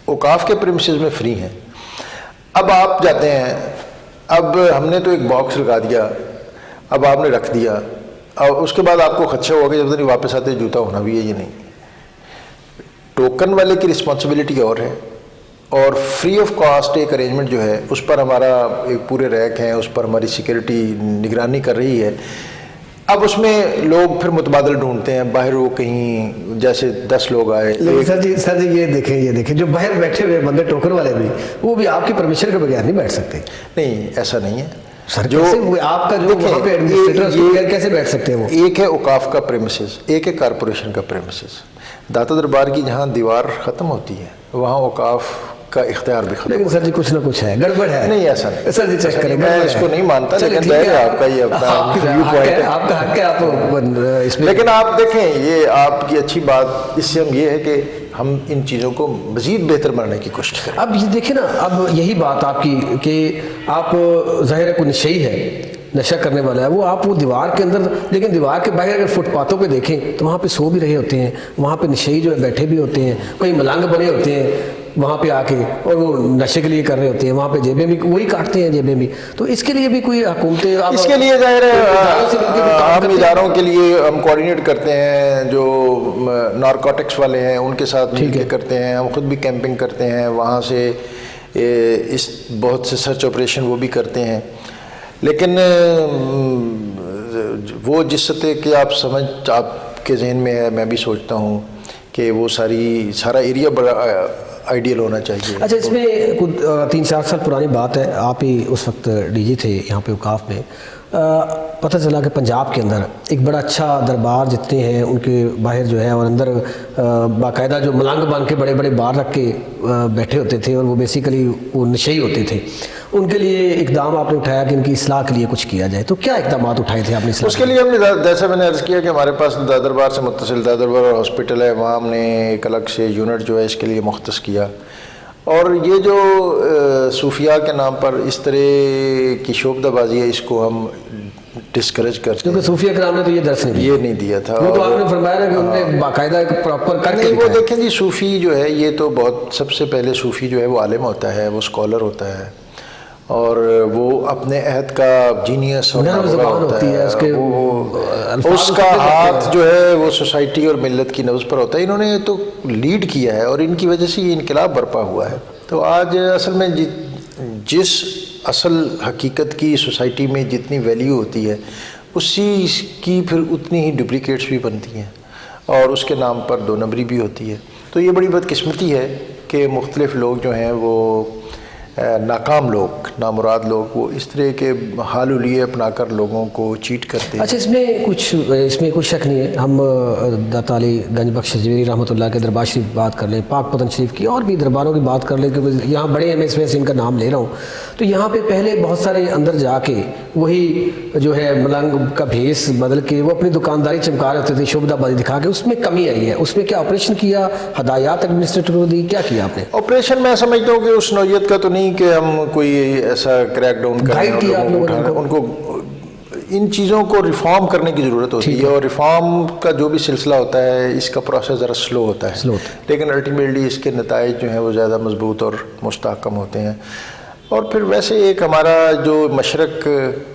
Speaker 1: اوقاف کے پریمیسز میں فری ہیں، اب آپ جاتے ہیں، اب ہم نے تو ایک باکس لگا دیا، اب آپ نے رکھ دیا، اور اس کے بعد آپ کو خدشہ ہوگا جب تک واپس آتے جوتا ہونا بھی ہے یہ نہیں، ٹوکن والے کی رسپانسبلٹی اور ہے، اور فری آف کاسٹ ایک ارینجمنٹ جو ہے اس پر ہمارا ایک پورے ریک ہیں، اس پر ہماری سیکیورٹی نگرانی کر رہی ہے، اب اس میں لوگ پھر متبادل ڈھونڈتے ہیں، باہر وہ کہیں جیسے 10 لوگ آئے،
Speaker 2: سر جی یہ دیکھیں جو باہر بیٹھے ہوئے بندے ٹوکن والے بھی، وہ بھی آپ کی پرمیشن کے بغیر نہیں بیٹھ سکتے۔
Speaker 1: نہیں ایسا نہیں ہے
Speaker 2: سر جو آپ کا جو وہاں پہ ایڈمنسٹریٹر اس کے بغیر کیسے بیٹھ سکتے ہیں وہ؟
Speaker 1: ایک ہے اوقاف کا پریمیسز، ایک ہے کارپوریشن کا پریمیسز، داتا دربار کی جہاں دیوار ختم ہوتی ہے وہاں اوقاف کا اختیار بھی ختم،
Speaker 2: لیکن سر جی کچھ نہ کچھ ہے، گڑبڑ ہے۔
Speaker 1: نہیں ایسا نہیں
Speaker 2: سر جی چیک کریں،
Speaker 1: میں اس کو نہیں مانتا، لیکن ظاہر ہے آپ کا یہ اپنا ویو پوائنٹ ہے،
Speaker 2: آپ کا حق ہے، آپ اس میں،
Speaker 1: لیکن آپ دیکھیں یہ آپ کی اچھی بات اس سے ہم یہ ہے کہ ہم ان چیزوں کو مزید بہتر بنانے کی کوشش کریں۔
Speaker 2: اب یہ دیکھیں نا، اب یہی بات آپ کی کہ آپ ظاہر ہے کوئی نشئی ہے، نشہ کرنے والا ہے، وہ دیوار کے اندر، لیکن دیوار کے باہر اگر فٹ پاتھوں پہ دیکھیں تو وہاں پہ سو بھی رہے ہوتے ہیں، وہاں پہ نشئی جو ہے بیٹھے بھی ہوتے ہیں، کوئی ملنگ بنے ہوتے ہیں وہاں پہ آ کے، اور وہ نشے کے لیے کر رہے ہوتے ہیں، وہاں پہ جیبیں بھی وہی کاٹتے ہیں جیبیں بھی، تو اس کے لیے بھی کوئی حکومتیں،
Speaker 1: اس کے لیے ظاہر ہے ہم اداروں کے لیے ہم کوآرڈینیٹ کرتے ہیں، جو نارکوٹکس والے ہیں ان کے ساتھ مل کے کرتے ہیں، ہم خود بھی کیمپنگ کرتے ہیں، وہاں سے اس بہت سے سرچ آپریشن وہ بھی کرتے ہیں، لیکن وہ جس سطح کے آپ کے ذہن میں ہے، میں بھی سوچتا ہوں کہ وہ سارا ایریا بڑا آئیڈیل ہونا چاہیے۔
Speaker 2: اچھا اس میں 3-4 سال پرانی بات ہے، آپ ہی اس وقت ڈی جی تھے یہاں پہ اوقاف میں، پتہ چلا کہ پنجاب کے اندر ایک بڑا اچھا دربار جتنے ہیں ان کے باہر جو ہے، اور اندر باقاعدہ جو ملنگ بن کے بڑے بڑے بار رکھ کے بیٹھے ہوتے تھے، اور وہ بیسیکلی وہ نشئی ہوتے تھے، ان کے لیے اقدام آپ نے اٹھایا کہ ان کی اصلاح کے لیے کچھ کیا جائے، تو کیا اقدامات اٹھائے تھے آپ نے؟
Speaker 1: اس کے لیے ہم نے جیسا میں نے عرض کیا کہ ہمارے پاس داتا دربار سے متصل داتا دربار ہاسپٹل ہے، وہاں ہم نے ایک الگ سے یونٹ جو ہے اس کے لیے مختص کیا، اور یہ جو صوفیاء کے نام پر اس طرح کی شعبدہ بازی ہے اس کو ہم ڈسکریج کرتے ہیں،
Speaker 2: کیونکہ صوفیاء کرام نے تو یہ درس
Speaker 1: نہیں دیا تھا،
Speaker 2: وہ تو آپ نے فرمایا نا کہ انہوں نے باقاعدہ ایک پراپر کر کے
Speaker 1: وہ دیکھیں جی صوفی جو ہے یہ تو بہت سب سے پہلے صوفی جو ہے وہ عالم ہوتا ہے، وہ اسکالر ہوتا ہے، اور وہ اپنے عہد کا جینیس ہوتا ہے، اس کا ہاتھ جو ہے وہ سوسائٹی اور ملت کی نبض پر ہوتا ہے، انہوں نے تو لیڈ کیا ہے اور ان کی وجہ سے یہ انقلاب برپا ہوا ہے۔ تو آج اصل میں جس اصل حقیقت کی سوسائٹی میں جتنی ویلیو ہوتی ہے اسی کی پھر اتنی ہی ڈپلیکیٹس بھی بنتی ہیں، اور اس کے نام پر 2 نمبری بھی ہوتی ہے، تو یہ بڑی بدقسمتی ہے کہ مختلف لوگ جو ہیں وہ ناکام لوگ، نامراد لوگ، وہ اس طرح کے حال حلیے اپنا کر لوگوں کو چیٹ کرتے ہیں۔
Speaker 2: اچھا اس میں کوئی شک نہیں ہے، ہم داتا علی گنج بخش جویری رحمۃ اللہ کے دربار شریف کی بات کر لیں، پاک پتن شریف کی، اور بھی درباروں کی بات کر لیں کہ یہاں بڑے ہیں، میں اس وجہ سے ان کا نام لے رہا ہوں، تو یہاں پہ پہلے بہت سارے اندر جا کے وہی جو ہے ملنگ کا بھیس بدل کے وہ اپنی دکانداری چمکا رہے ہوتے تھے، شعبدہ بازی دکھا کے، اس میں کمی آئی ہے، اس میں کیا آپریشن کیا، ہدایات ایڈمنسٹریٹر کو دی، کیا کیا آپ نے؟
Speaker 1: آپریشن میں سمجھتا ہوں کہ اس نوعیت کا تو نہیں کہ ہم کوئی ایسا کریک ڈاؤن کریں، ان کو ان چیزوں کو ریفارم کرنے کی ضرورت ہوتی ہے، اور ریفارم کا جو بھی سلسلہ ہوتا ہے اس کا پروسیس ذرا سلو ہوتا ہے، لیکن الٹیمیٹلی اس کے نتائج جو ہیں وہ زیادہ مضبوط اور مستحکم ہوتے ہیں۔ اور پھر ویسے ایک ہمارا جو مشرق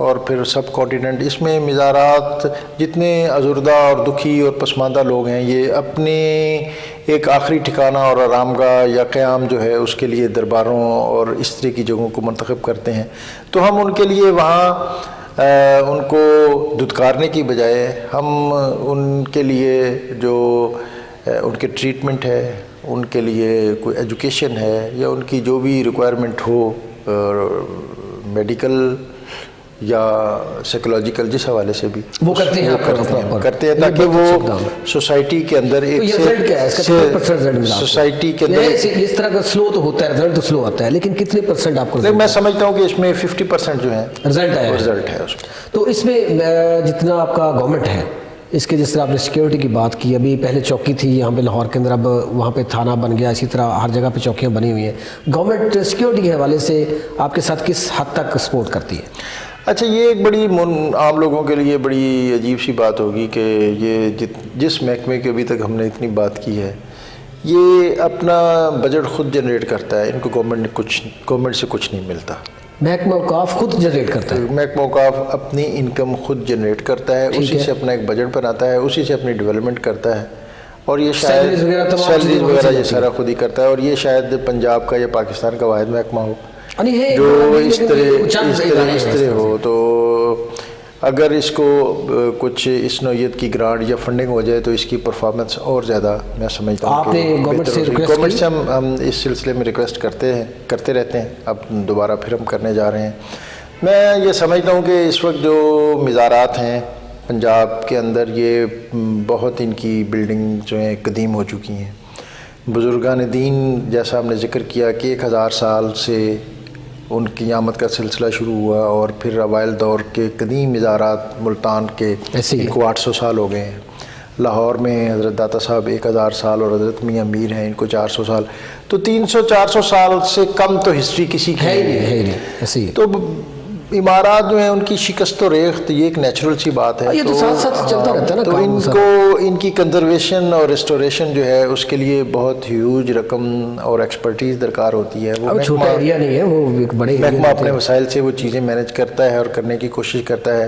Speaker 1: اور پھر سب کانٹیننٹ، اس میں مزارات جتنے ازردہ اور دکھی اور پسماندہ لوگ ہیں یہ اپنے ایک آخری ٹھکانہ اور آرام گاہ یا قیام جو ہے اس کے لیے درباروں اور اس طرح کی جگہوں کو منتخب کرتے ہیں، تو ہم ان کے لیے وہاں ان کو دھتکارنے کی بجائے ہم ان کے لیے جو ان کے ٹریٹمنٹ ہے، ان کے لیے کوئی ایجوکیشن ہے، یا ان کی جو بھی ریکوائرمنٹ ہو میڈیکل یا سائیکولوجیکل جس حوالے سے بھی
Speaker 2: وہ کرتے ہیں
Speaker 1: کرتے ہیں تاکہ وہ سوسائٹی کے اندر ایک سوسائٹی کے اندر
Speaker 2: اس طرح کا سلو تو ہوتا ہے، رزلٹ تو سلو آتا ہے، لیکن کتنے پرسنٹ آپ کو؟
Speaker 1: میں سمجھتا ہوں کہ اس میں 50% جو ہے
Speaker 2: رزلٹ ہے
Speaker 1: اس میں.
Speaker 2: تو اس میں جتنا آپ کا گورنمنٹ ہے، اس کے جس طرح آپ نے سیکیورٹی کی بات کی، ابھی پہلے چوکی تھی یہاں پہ لاہور کے اندر، اب وہاں پہ تھانہ بن گیا، اسی طرح ہر جگہ پہ چوکیاں بنی ہوئی ہیں. گورنمنٹ سیکیورٹی کے حوالے سے آپ کے ساتھ کس حد تک سپورٹ کرتی ہے؟
Speaker 1: اچھا، یہ ایک بڑی عام لوگوں کے لیے بڑی عجیب سی بات ہوگی کہ یہ جس محکمے کی ابھی تک ہم نے اتنی بات کی ہے، یہ اپنا بجٹ خود جنریٹ کرتا ہے. ان کو گورنمنٹ سے کچھ نہیں ملتا.
Speaker 2: محکمہ اوقاف خود جنریٹ کرتا ہے؟
Speaker 1: محکمہ اوقاف اپنی انکم خود جنریٹ کرتا ہے، اسی سے اپنا ایک بجٹ بناتا ہے، اسی سے اپنی ڈیولپمنٹ کرتا ہے، اور یہ شاید سیلریز وغیرہ یہ سارا خود ہی کرتا ہے. اور یہ شاید پنجاب کا یا پاکستان کا واحد محکمہ ہو جو اس طرح ہو. تو اگر اس کو کچھ اس نوعیت کی گرانٹ یا فنڈنگ ہو جائے تو اس کی پرفارمنس اور زیادہ میں سمجھتا ہوں کہ گورنمنٹ سے ہم اس سلسلے میں ریکویسٹ کرتے رہتے ہیں. اب دوبارہ پھر ہم کرنے جا رہے ہیں. میں یہ سمجھتا ہوں کہ اس وقت جو مزارات ہیں پنجاب کے اندر، یہ بہت ان کی بلڈنگ جو ہیں قدیم ہو چکی ہیں. بزرگان دین جیسا ہم نے ذکر کیا کہ 1000 سال سے ان کی آمد کا سلسلہ شروع ہوا، اور پھر اوائل دور کے قدیم مزارات ملتان کے ان کو 800 سال ہو گئے ہیں. لاہور میں حضرت داتا صاحب 1000 سال اور حضرت میاں میر ہیں، ان کو 400 سال. تو 300-400 سال سے کم تو ہسٹری کسی کی ہے نہیں. تو عمارات جو ہیں ان کی شکست و ریخت یہ ایک نیچرل سی بات ہے.
Speaker 2: تو ساتھ ساتھ چلتا رہتا ہے نا.
Speaker 1: تو ان کو ان کی کنزرویشن اور ریسٹوریشن جو ہے اس کے لیے بہت ہیوج رقم اور ایکسپرٹیز درکار ہوتی ہے. وہ
Speaker 2: چھوٹا ایریا نہیں ہے، وہ ایک بڑے
Speaker 1: محکمہ اپنے وسائل سے وہ چیزیں مینیج کرتا ہے اور کرنے کی کوشش کرتا ہے.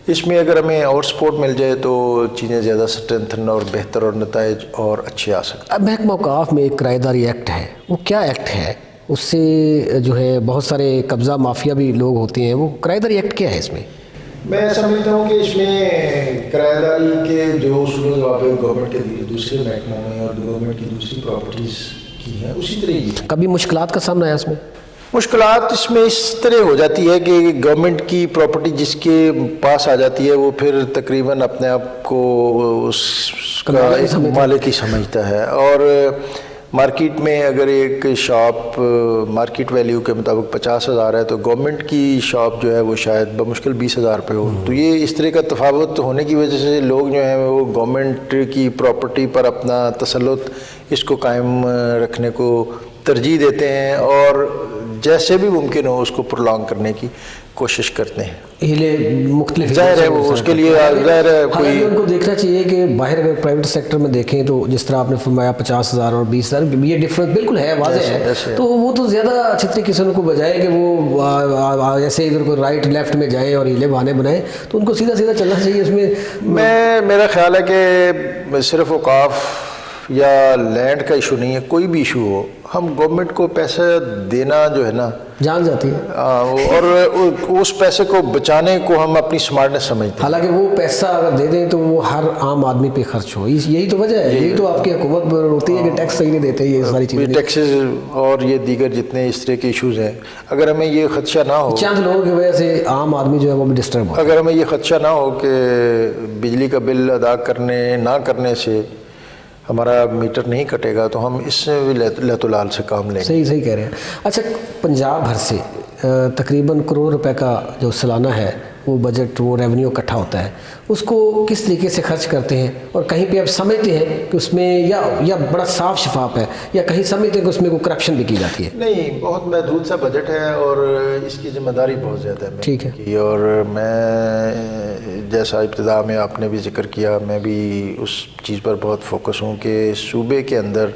Speaker 1: اس میں اگر ہمیں اور سپورٹ مل جائے تو چیزیں زیادہ سٹرینتھن اور بہتر اور نتائج اور اچھے آ سکتے ہیں.
Speaker 2: اب محکمہ اوقاف میں ایک کرایہ داری ایکٹ ہے، وہ کیا ایکٹ ہے؟ اس سے جو ہے بہت سارے قبضہ مافیا بھی لوگ ہوتے ہیں. وہ کرایہ داری ایکٹ کیا ہے اس میں؟
Speaker 1: میں سمجھتا ہوں کہ اس میں کرایہ داری کے جو اصول و ضوابط گورنمنٹ کے دوسرے محکموں میں اور گورنمنٹ کی دوسری پراپرٹیز کی ہیں اسی طرح ہی.
Speaker 2: کبھی مشکلات کا سامنا ہے اس میں؟
Speaker 1: مشکلات اس میں اس طرح ہو جاتی ہے کہ گورنمنٹ کی پراپرٹی جس کے پاس آ جاتی ہے وہ پھر تقریباً اپنے آپ کو اس کا ایک مالک ہی سمجھتا ہے. اور مارکیٹ میں اگر ایک شاپ مارکیٹ ویلیو کے مطابق 50,000 ہے تو گورنمنٹ کی شاپ جو ہے وہ شاید بمشکل 20,000 پہ ہو. تو یہ اس طرح کا تفاوت ہونے کی وجہ سے لوگ جو ہیں وہ گورنمنٹ کی پراپرٹی پر اپنا تسلط اس کو قائم رکھنے کو ترجیح دیتے ہیں اور جیسے بھی ممکن ہو اس کو پرولانگ کرنے کی کوشش کرتے ہیں.
Speaker 2: مختلف
Speaker 1: ظاہر ہے وہ اس کے لیے ظاہر ہے کوئی
Speaker 2: ان کو دیکھنا چاہیے کہ باہر اگر پرائیویٹ سیکٹر میں دیکھیں تو جس طرح آپ نے فرمایا 50,000 اور 20,000 یہ ڈفرنس بالکل ہے، واضح ہے. تو وہ تو زیادہ اچھے طریقے سے ان کو بجائے کہ وہ ایسے ادھر کو رائٹ لیفٹ میں جائیں اور ہیلے بہانے بنائیں، تو ان کو سیدھا سیدھا چلنا چاہیے. اس میں
Speaker 1: میرا خیال ہے کہ صرف اوقاف یا لینڈ کا ایشو نہیں ہے، کوئی بھی ایشو ہو ہم گورنمنٹ کو پیسہ دینا جو ہے نا
Speaker 2: جان جاتی ہے،
Speaker 1: اور اس پیسے کو بچانے کو ہم اپنی سمارٹنس سمجھتے ہیں.
Speaker 2: حالانکہ وہ پیسہ اگر دے دیں تو وہ ہر عام آدمی پہ خرچ ہو. یہی تو وجہ ہے، یہی تو آپ کی حکومت ہوتی ہے کہ ٹیکس صحیح نہیں دیتے. یہ ساری چیزیں
Speaker 1: ٹیکسز اور یہ دیگر جتنے اس طرح کے ایشوز ہیں، اگر ہمیں یہ خدشہ نہ ہو
Speaker 2: چند لوگوں کی وجہ سے عام آدمی جو ہے وہ بھی ڈسٹرب ہو،
Speaker 1: اگر ہمیں یہ خدشہ نہ ہو کہ بجلی کا بل ادا نہ کرنے سے ہمارا میٹر نہیں کٹے گا تو ہم اس سے بھی لہت و لال سے کام لیں گے.
Speaker 2: صحیح کہہ رہے ہیں. اچھا، پنجاب بھر سے تقریباً کروڑ روپے کا جو سالانہ ہے وہ بجٹ وہ ریونیو اکٹھا ہوتا ہے، اس کو کس طریقے سے خرچ کرتے ہیں؟ اور کہیں پہ آپ سمجھتے ہیں کہ اس میں یا بڑا صاف شفاف ہے، یا کہیں سمجھتے ہیں کہ اس میں کوئی کرپشن بھی کی جاتی ہے؟
Speaker 1: نہیں، بہت محدود سا بجٹ ہے اور اس کی ذمہ داری بہت زیادہ ہے.
Speaker 2: ٹھیک ہے.
Speaker 1: اور میں جیسا ابتدا میں آپ نے بھی ذکر کیا، میں بھی اس چیز پر بہت فوکس ہوں کہ صوبے کے اندر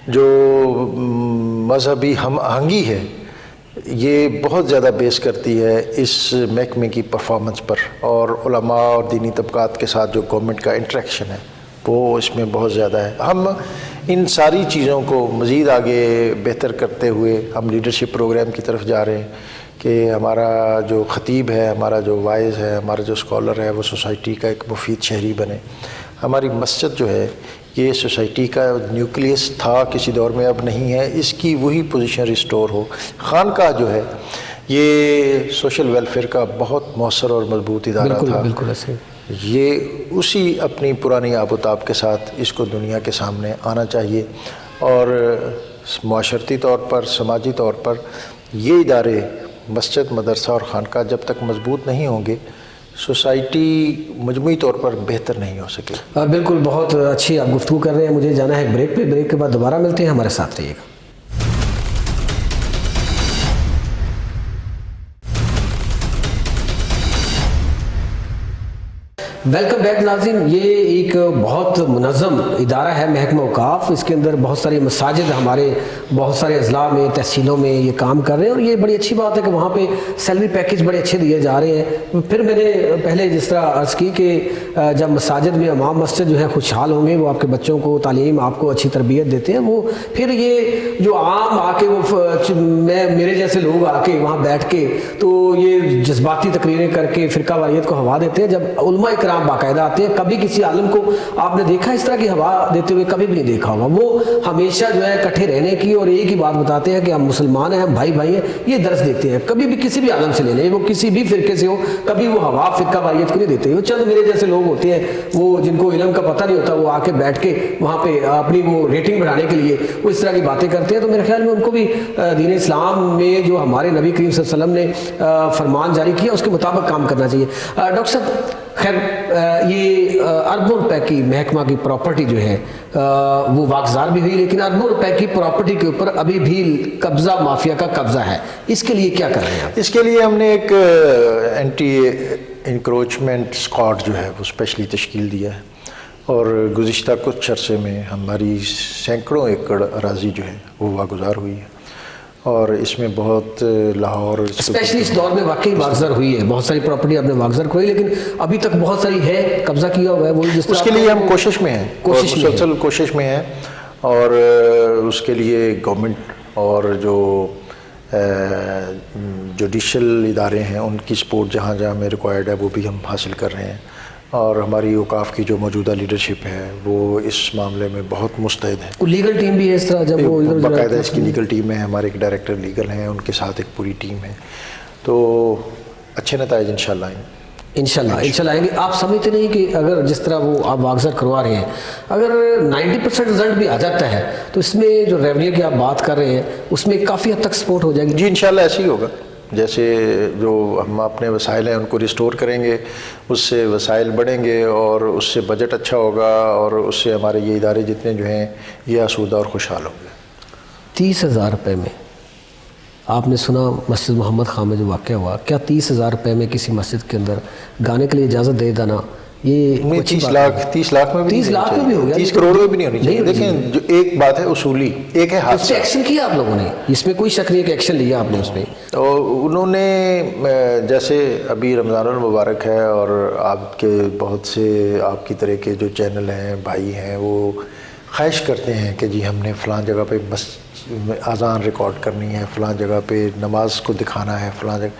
Speaker 1: جو مذہبی ہم آہنگی ہے یہ بہت زیادہ بیس کرتی ہے اس محکمے کی پرفارمنس پر، اور علماء اور دینی طبقات کے ساتھ جو گورنمنٹ کا انٹریکشن ہے وہ اس میں بہت زیادہ ہے. ہم ان ساری چیزوں کو مزید آگے بہتر کرتے ہوئے ہم لیڈرشپ پروگرام کی طرف جا رہے ہیں کہ ہمارا جو خطیب ہے، ہمارا جو وائز ہے، ہمارا جو اسکالر ہے وہ سوسائٹی کا ایک مفید شہری بنے. ہماری مسجد جو ہے یہ سوسائٹی کا نیوکلیس تھا کسی دور میں، اب نہیں ہے، اس کی وہی پوزیشن ریسٹور ہو. خانقاہ جو ہے یہ سوشل ویلفیئر کا بہت مؤثر اور مضبوط ادارہ تھا.
Speaker 2: بالکل ایسے
Speaker 1: یہ اسی اپنی پرانی آب و تاب کے ساتھ اس کو دنیا کے سامنے آنا چاہیے. اور معاشرتی طور پر، سماجی طور پر یہ ادارے مسجد، مدرسہ اور خانقاہ جب تک مضبوط نہیں ہوں گے، سوسائٹی مجموعی طور پر بہتر نہیں ہو سکے.
Speaker 2: بالکل، بہت اچھی آپ گفتگو کر رہے ہیں. مجھے جانا ہے بریک پہ، بریک کے بعد دوبارہ ملتے ہیں، ہمارے ساتھ رہیے گا. ویلکم بیک ناظرین. یہ ایک بہت منظم ادارہ ہے محکمہ اوقاف. اس کے اندر بہت ساری مساجد ہمارے بہت سارے اضلاع میں، تحصیلوں میں یہ کام کر رہے ہیں، اور یہ بڑی اچھی بات ہے کہ وہاں پہ سیلری پیکج بڑے اچھے دیے جا رہے ہیں. پھر میں نے پہلے جس طرح عرض کی کہ جب مساجد میں امام مسجد جو ہے خوشحال ہوں گے، وہ آپ کے بچوں کو تعلیم، آپ کو اچھی تربیت دیتے ہیں، وہ پھر یہ جو عام آ کے وہ میرے جیسے لوگ آ کے وہاں بیٹھ کے تو یہ جذباتی تقریریں کر کے فرقہ واریت کو ہوا دیتے ہیں. جب علماء اکرام باقاعدہ آتے ہیں، کبھی کسی عالم کو آپ نے دیکھا اس طرح کی ہوا دیتے ہوئے؟ کبھی بھی نہیں دیکھا ہوگا. وہ ہمیشہ جو ہے اکٹھے رہنے کی اور ایک ہی بات بتاتے ہیں کہ ہم مسلمان ہیں، ہم بھائی بھائی ہیں، یہ درس دیتے ہیں. کبھی بھی کسی بھی عالم سے لے لیں، وہ کسی بھی فرقے سے ہو، کبھی وہ ہوا فرقہ واریت کو نہیں دیتے. وہ چند میرے جیسے لوگ ہوتے ہیں، وہ جن کو علم کا پتہ نہیں ہوتا، وہ آ کے بیٹھ کے وہاں پہ اپنی وہ ریٹنگ بڑھانے کے لیے وہ اس طرح کی باتیں کرتے ہیں. تو میرے خیال میں ان کو بھی دین اسلام میں جو ہمارے نبی کریم صلی اللہ علیہ وسلم نے فرمان جاری کیا اس کے مطابق کام کرنا چاہیے. ڈاکٹر صاحب، خیر یہ اربوں روپے کی محکمہ کی پراپرٹی جو ہے وہ واگزار بھی ہوئی، لیکن اربوں روپے کی پراپرٹی کے اوپر ابھی بھی قبضہ مافیا کا قبضہ ہے. اس کے لیے کیا کر رہے ہیں آپ؟
Speaker 1: اس کے لیے ہم نے ایک اینٹی انکروچمنٹ اسکواڈ جو ہے وہ اسپیشلی تشکیل دیا ہے، اور گزشتہ کچھ عرصے میں ہماری سینکڑوں ایکڑ اراضی جو ہے وہ واگزار ہوئی ہے، اور اس میں بہت لاہور
Speaker 2: اسپیشلی اس دور میں واقعی واگزار ہوئی ہے. بہت ساری پراپرٹی آپ نے واگزار کرائی، لیکن ابھی تک بہت ساری ہے قبضہ کیا ہوا ہے. وہ جس
Speaker 1: اس کے لیے ہم کوشش میں ہیں، مسلسل کوشش میں ہیں، اور اس کے لیے گورنمنٹ اور جو جوڈیشل ادارے ہیں ان کی سپورٹ جہاں جہاں میں ریکوائرڈ ہے وہ بھی ہم حاصل کر رہے ہیں. اور ہماری اوقاف کی جو موجودہ لیڈرشپ ہے وہ اس معاملے میں بہت مستعد ہے.
Speaker 2: لیگل ٹیم بھی ہے اس طرح؟ جب وہ
Speaker 1: باقاعدہ اس کی لیگل ٹیم ہے، ہمارے ایک ڈائریکٹر لیگل ہیں، ان کے ساتھ ایک پوری ٹیم ہے. تو اچھے نتائج انشاءاللہ آئیں گے.
Speaker 2: انشاءاللہ آئیں گے. آپ سمجھتے نہیں کہ اگر جس طرح وہ آپ واگزار کروا رہے ہیں، اگر 90% رزلٹ بھی آ جاتا ہے تو اس میں جو ریونیو کی آپ بات کر رہے ہیں اس میں کافی حد تک سپورٹ ہو جائے گی؟
Speaker 1: جی انشاءاللہ ایسے ہی ہوگا. جیسے جو ہم اپنے وسائل ہیں ان کو ریسٹور کریں گے، اس سے وسائل بڑھیں گے اور اس سے بجٹ اچھا ہوگا، اور اس سے ہمارے یہ ادارے جتنے جو ہیں یہ آسودہ اور خوشحال ہوں گے.
Speaker 2: 30,000 روپے میں آپ نے سنا مسجد محمد خان میں جو واقعہ ہوا، کیا 30,000 روپے میں کسی مسجد کے اندر گانے کے لیے اجازت دے دینا یہ
Speaker 1: 30 لاکھ میں بھی
Speaker 2: 30 لاکھ میں بھی ہو گیا،
Speaker 1: 30 کروڑ میں بھی نہیں ہونی چاہیے. دیکھیں جو ایک بات ہے اصولی، ایک ہے
Speaker 2: اس
Speaker 1: حادثہ.
Speaker 2: پہ ایکشن کیا آپ لوگوں نے؟ اس میں کوئی شک نہیں ہے کہ ایکشن لیا آپ نے اس پہ.
Speaker 1: تو انہوں نے جیسے ابھی رمضان المبارک ہے، اور آپ کے بہت سے آپ کی طرح کے جو چینل ہیں، بھائی ہیں، وہ خواہش کرتے ہیں کہ جی ہم نے فلاں جگہ پہ بس اذان ریکارڈ کرنی ہے، فلاں جگہ پہ نماز کو دکھانا ہے، فلاں جگہ.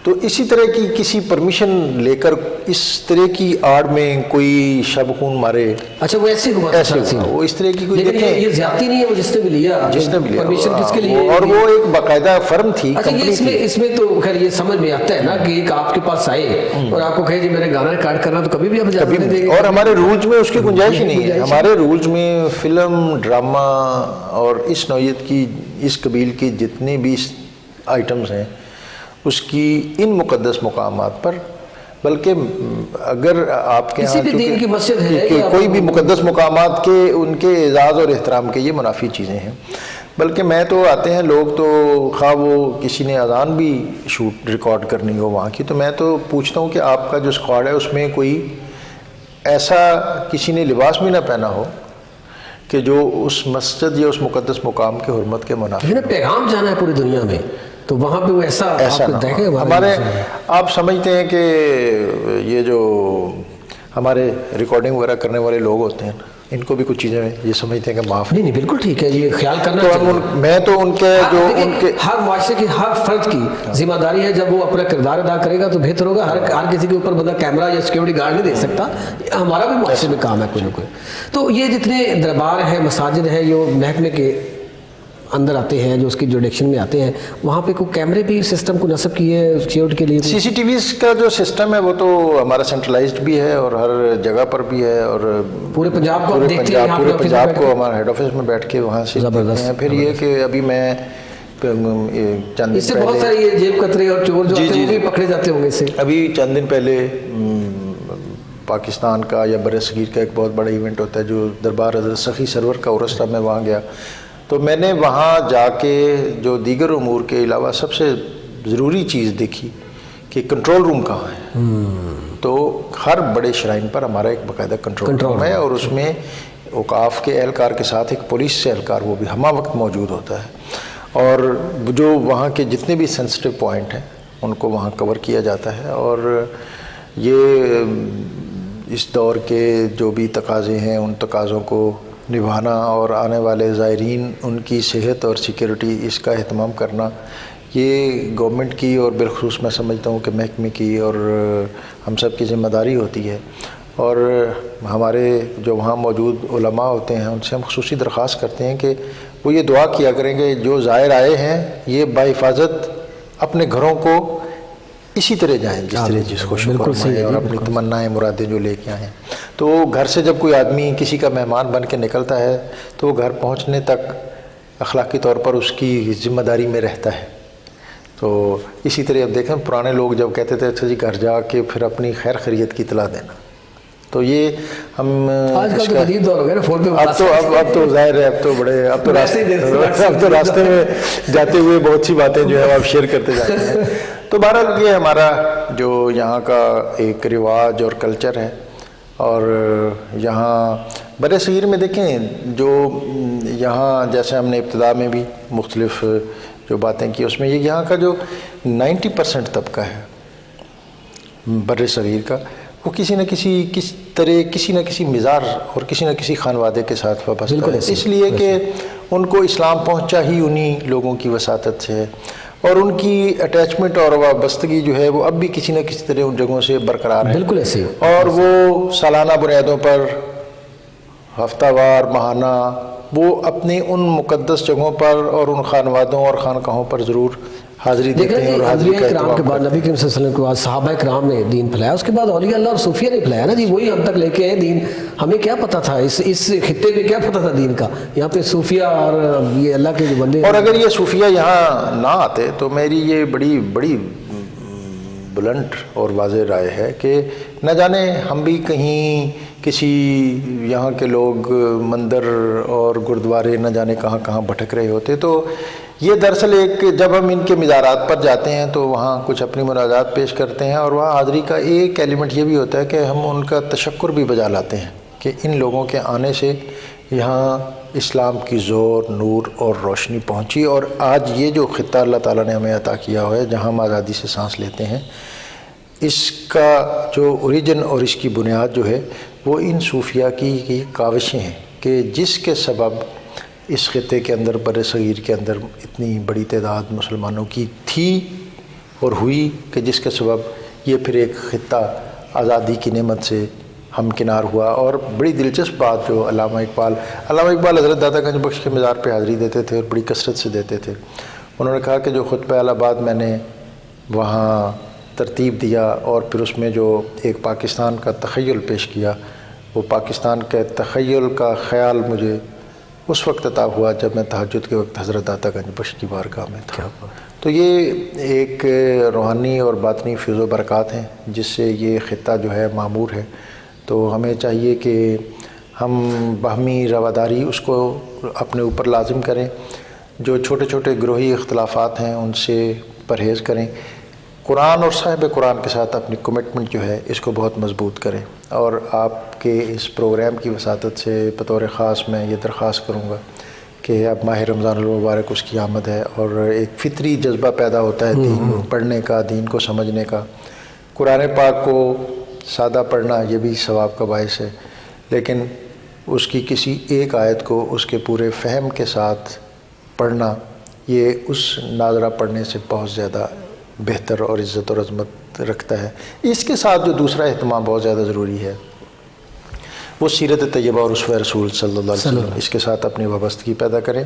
Speaker 1: تو اسی طرح کی کسی پرمیشن لے کر اس طرح کی آڑ میں کوئی شب خون مارے.
Speaker 2: اچھا وہ ایسے ہوا؟
Speaker 1: ایسے ہوا وہ اس طرح کی کوئی
Speaker 2: لیکن یہ زیادتی نہیں ہے وہ جس نے بھی لیا،
Speaker 1: جس نے بھی لیا
Speaker 2: پرمیشن کس کے لیے؟
Speaker 1: اور وہ ایک باقاعدہ فرم تھی،
Speaker 2: اچھا
Speaker 1: کمپنی تھی.
Speaker 2: اس میں تو خیر یہ سمجھ میں آتا ہے نا کہ ایک آپ کے پاس آئے اور آپ کو کہے جی میں نے گانا ریکارڈ کرنا، تو کبھی بھی آپ اجازت نہیں دیں گے.
Speaker 1: اور ہمارے رولز میں اس کی گنجائش ہی نہیں ہے. ہمارے رولز میں فلم، ڈرامہ اور اس نوعیت کی، اس قبیل کے جتنے بھی آئٹمز ہیں اس کی ان مقدس مقامات پر، بلکہ اگر آپ کے
Speaker 2: کسی بھی دین کی مسجد ہے
Speaker 1: کہ کوئی بھی مقدس مقامات کے ان کے اعزاز اور احترام کے یہ منافی چیزیں ہیں. بلکہ میں تو آتے ہیں لوگ تو خواہ وہ کسی نے اذان بھی شوٹ ریکارڈ کرنی ہو وہاں کی، تو میں تو پوچھتا ہوں کہ آپ کا جو اسکواڈ ہے اس میں کوئی ایسا کسی نے لباس بھی نہ پہنا ہو کہ جو اس مسجد یا اس مقدس مقام کے حرمت کے منافی.
Speaker 2: پیغام جانا ہے پوری دنیا میں، تو وہاں پہ وہ ایسا
Speaker 1: نہ ہو. ہمارے آپ سمجھتے ہیں کہ یہ جو ہمارے ریکارڈنگ وغیرہ کرنے والے لوگ ہوتے ہیں ان کو بھی کچھ چیزیں یہ سمجھتے ہیں کہ معاف
Speaker 2: نہیں بالکل ٹھیک ہے، یہ خیال کرنا
Speaker 1: چاہیے. میں تو ان کے جو ان کے
Speaker 2: ہر معاشرے کی ہر فرد کی ذمہ داری ہے، جب وہ اپنا کردار ادا کرے گا تو بہتر ہوگا. ہر کسی کے اوپر بندہ کیمرہ یا سیکیورٹی گارڈ نہیں دے سکتا، ہمارا بھی معاشرے میں کام ہے کوئی نہ کوئی. تو یہ جتنے دربار ہیں، مساجد ہیں، یہ محکمے کے اندر آتے ہیں جو اس کی جوڈیکشن میں آتے ہیں وہاں پہ کوئی کیمرے بھی سسٹم کو نصب کیے ہیں سیکیورٹی کے لیے؟
Speaker 1: CCTVs کا جو سسٹم ہے وہ تو ہمارا سینٹرلائزڈ بھی ہے اور ہر جگہ پر بھی ہے، اور
Speaker 2: پورے پنجاب کو
Speaker 1: پورے پنجاب کو ہمارا ہیڈ آفس میں بیٹھ کے وہاں سے دیکھتے ہیں۔ پھر یہ کہ ابھی میں چند
Speaker 2: اس سے بہت سارے یہ جیب کترے اور چور جو آتے ہیں وہ بھی پکڑے جاتے ہوں گے اس سے۔
Speaker 1: ابھی چند دن پہلے پاکستان کا یا بر صغیر کا ایک بہت بڑا ایونٹ ہوتا ہے جو دربار حضرت سخی سرور کا عرس تھا، میں وہاں گیا تو میں نے وہاں جا کے جو دیگر امور کے علاوہ سب سے ضروری چیز دیکھی کہ کنٹرول روم کہاں ہے۔ تو ہر بڑے شرائن پر ہمارا ایک باقاعدہ کنٹرول روم ہے، اور اس میں اوقاف کے اہلکار کے ساتھ ایک پولیس سے اہلکار وہ بھی ہمہ وقت موجود ہوتا ہے، اور جو وہاں کے جتنے بھی سینسٹیو پوائنٹ ہیں ان کو وہاں کور کیا جاتا ہے۔ اور یہ اس دور کے جو بھی تقاضے ہیں ان تقاضوں کو نبھانا اور آنے والے زائرین ان کی صحت اور سیکیورٹی اس کا اہتمام کرنا، یہ گورنمنٹ کی اور بالخصوص میں سمجھتا ہوں کہ محکمے کی اور ہم سب کی ذمہ داری ہوتی ہے۔ اور ہمارے جو وہاں موجود علماء ہوتے ہیں ان سے ہم خصوصی درخواست کرتے ہیں کہ وہ یہ دعا کیا کریں کہ جو زائر آئے ہیں یہ بحفاظت اپنے گھروں کو اسی طرح جائیں جس طرح جس کو شکر ہے، اور اپنی تمنائیں مرادیں جو لے کے آئیں۔ تو گھر سے جب کوئی آدمی کسی کا مہمان بن کے نکلتا ہے تو وہ گھر پہنچنے تک اخلاقی طور پر اس کی ذمہ داری میں رہتا ہے۔ تو اسی طرح اب دیکھیں پرانے لوگ جب کہتے تھے اچھا جی گھر جا کے پھر اپنی خیر خیریت کی اطلاع دینا، تو یہ ہم
Speaker 2: آج کل تو جدید دور ہو گیا نا فون پہ،
Speaker 1: اب تو ظاہر ہے اب تو راستے میں جاتے ہوئے بہت سی باتیں جو ہے آپ شیئر کرتے جاتے ہیں۔ تو بہرحال یہ ہمارا جو یہاں کا ایک رواج اور کلچر ہے، اور یہاں بر صغیر میں دیکھیں جو یہاں جیسے ہم نے ابتدا میں بھی مختلف جو باتیں کی اس میں یہ یہاں کا جو 90% طبقہ ہے بر صغیر کا وہ کسی نہ کسی مزار اور کسی نہ کسی خانوادے کے ساتھ وابستہ ہے، اس لیے کہ ان کو اسلام پہنچا ہی انہی لوگوں کی وساطت سے ہے، اور ان کی اٹیچمنٹ اور وابستگی جو ہے وہ اب بھی کسی نہ کسی طرح ان جگہوں سے برقرار ہے۔
Speaker 2: بالکل ایسے،
Speaker 1: اور وہ سالانہ بنیادوں پر، ہفتہ وار، ماہانہ، وہ اپنی ان مقدس جگہوں پر اور ان خانوادوں اور خانقاہوں پر ضرور حاضری دیتے ہیں، اور حاضری کا
Speaker 2: کرام کے بعد نبی کریم صلی اللہ علیہ وسلم کے بعد صحابہ کرام نے دین پھیلایا، اس کے بعد اولیاء اللہ اور صوفیہ نے پھیلایا نا جی، وہی ہم تک لے کے آئے دین۔ ہمیں کیا پتہ تھا اس خطے میں کیا پتہ تھا دین کا؟ یہاں پہ صوفیہ اور یہ اللہ کے جو بندے،
Speaker 1: اور اگر یہ صوفیہ یہاں نہ آتے تو میری یہ بڑی بلنٹ اور واضح رائے ہے کہ نہ جانے ہم بھی کہیں کسی یہاں کے لوگ مندر اور گردوارے نہ جانے کہاں بھٹک رہے ہوتے۔ تو یہ دراصل ایک جب ہم ان کے مزارات پر جاتے ہیں تو وہاں کچھ اپنی مناجات پیش کرتے ہیں، اور وہاں حاضری کا ایک ایلیمنٹ یہ بھی ہوتا ہے کہ ہم ان کا تشکر بھی بجا لاتے ہیں کہ ان لوگوں کے آنے سے یہاں اسلام کی زور، نور اور روشنی پہنچی، اور آج یہ جو خطہ اللہ تعالیٰ نے ہمیں عطا کیا ہوا ہے جہاں ہم آزادی سے سانس لیتے ہیں، اس کا جو اوریجن اور اس کی بنیاد جو ہے وہ ان صوفیہ کی کاوشیں ہیں کہ جس کے سبب اس خطے کے اندر بر صغیر کے اندر اتنی بڑی تعداد مسلمانوں کی تھی اور ہوئی، کہ جس کے سبب یہ پھر ایک خطہ آزادی کی نعمت سے ہمکنار ہوا۔ اور بڑی دلچسپ بات جو علامہ اقبال حضرت داتا گنج بخش کے مزار پہ حاضری دیتے تھے اور بڑی کثرت سے دیتے تھے، انہوں نے کہا کہ جو خطبہ اہل آباد میں نے وہاں ترتیب دیا اور پھر اس میں جو ایک پاکستان کا تخیل پیش کیا، وہ پاکستان کے تخیل کا خیال مجھے اس وقت عطا ہوا جب میں تہجد کے وقت حضرت داتا گنج بخش کی بارگاہ میں تھا۔ تو یہ ایک روحانی اور باطنی فیض و برکات ہیں جس سے یہ خطہ جو ہے معمور ہے۔ تو ہمیں چاہیے کہ ہم باہمی رواداری اس کو اپنے اوپر لازم کریں، جو چھوٹے چھوٹے گروہی اختلافات ہیں ان سے پرہیز کریں، قرآن اور صاحب قرآن کے ساتھ اپنی کمٹمنٹ جو ہے اس کو بہت مضبوط کریں۔ اور آپ کے اس پروگرام کی وساطت سے بطور خاص میں یہ درخواست کروں گا کہ اب ماہ رمضان المبارک اس کی آمد ہے، اور ایک فطری جذبہ پیدا ہوتا ہے دین پڑھنے کا، دین کو سمجھنے کا۔ قرآن پاک کو سادہ پڑھنا یہ بھی ثواب کا باعث ہے، لیکن اس کی کسی ایک آیت کو اس کے پورے فہم کے ساتھ پڑھنا یہ اس ناظرہ پڑھنے سے بہت زیادہ بہتر اور عزت اور عظمت رکھتا ہے۔ اس کے ساتھ جو دوسرا اہتمام بہت زیادہ ضروری ہے وہ سیرت طیبہ اور اسوہ رسول صلی اللہ علیہ وسلم، اس کے ساتھ اپنی وابستگی پیدا کریں۔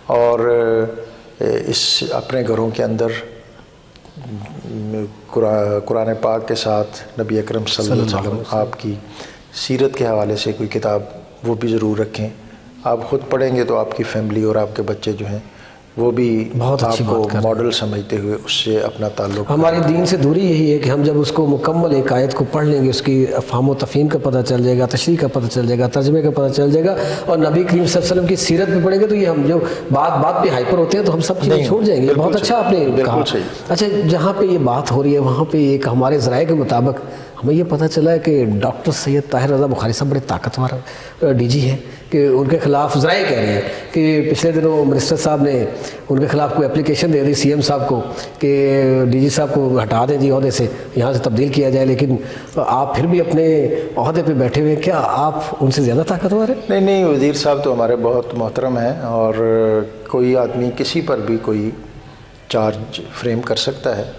Speaker 1: اور اس اپنے گھروں کے اندر قرآن پاک کے ساتھ نبی اکرم صلی اللہ علیہ وسلم آپ کی سیرت کے حوالے سے کوئی کتاب وہ بھی ضرور رکھیں. آپ خود پڑھیں گے تو آپ کی فیملی اور آپ کے بچے جو ہیں وہ بھی آپ کو ماڈل سمجھتے ہوئے اس سے اپنا تعلق.
Speaker 2: ہمارے دین سے دوری یہی ہے کہ ہم جب اس کو مکمل ایک آیت کو پڑھ لیں گے اس کی فہم و تفہیم کا پتہ چل جائے گا, تشریح کا پتہ چل جائے گا, ترجمے کا پتہ چل جائے گا, اور نبی کریم صلی اللہ علیہ وسلم کی سیرت پہ پڑھیں گے تو یہ ہم جو بات پہ ہائپر ہوتے ہیں تو ہم سب چیزیں چھوڑ جائیں گے. بہت اچھا آپ نے کہا. اچھا, جہاں پہ یہ بات ہو رہی ہے وہاں پہ ایک ہمارے ذرائع کے مطابق ہمیں یہ پتہ چلا ہے کہ ڈاکٹر سید طاہر رضا بخاری صاحب بڑے طاقتور ڈی جی ہیں, کہ ان کے خلاف ذرائع کہہ رہے ہیں کہ پچھلے دنوں منسٹر صاحب نے ان کے خلاف کوئی اپلیکیشن دے دی سی ایم صاحب کو کہ ڈی جی صاحب کو ہٹا دیں جی عہدے سے, یہاں سے تبدیل کیا جائے, لیکن آپ پھر بھی اپنے عہدے پہ بیٹھے ہوئے ہیں. کیا آپ ان سے زیادہ طاقتور ہیں؟
Speaker 1: نہیں, وزیر صاحب تو ہمارے بہت محترم ہیں, اور کوئی آدمی کسی پر بھی کوئی چارج فریم کر سکتا ہے,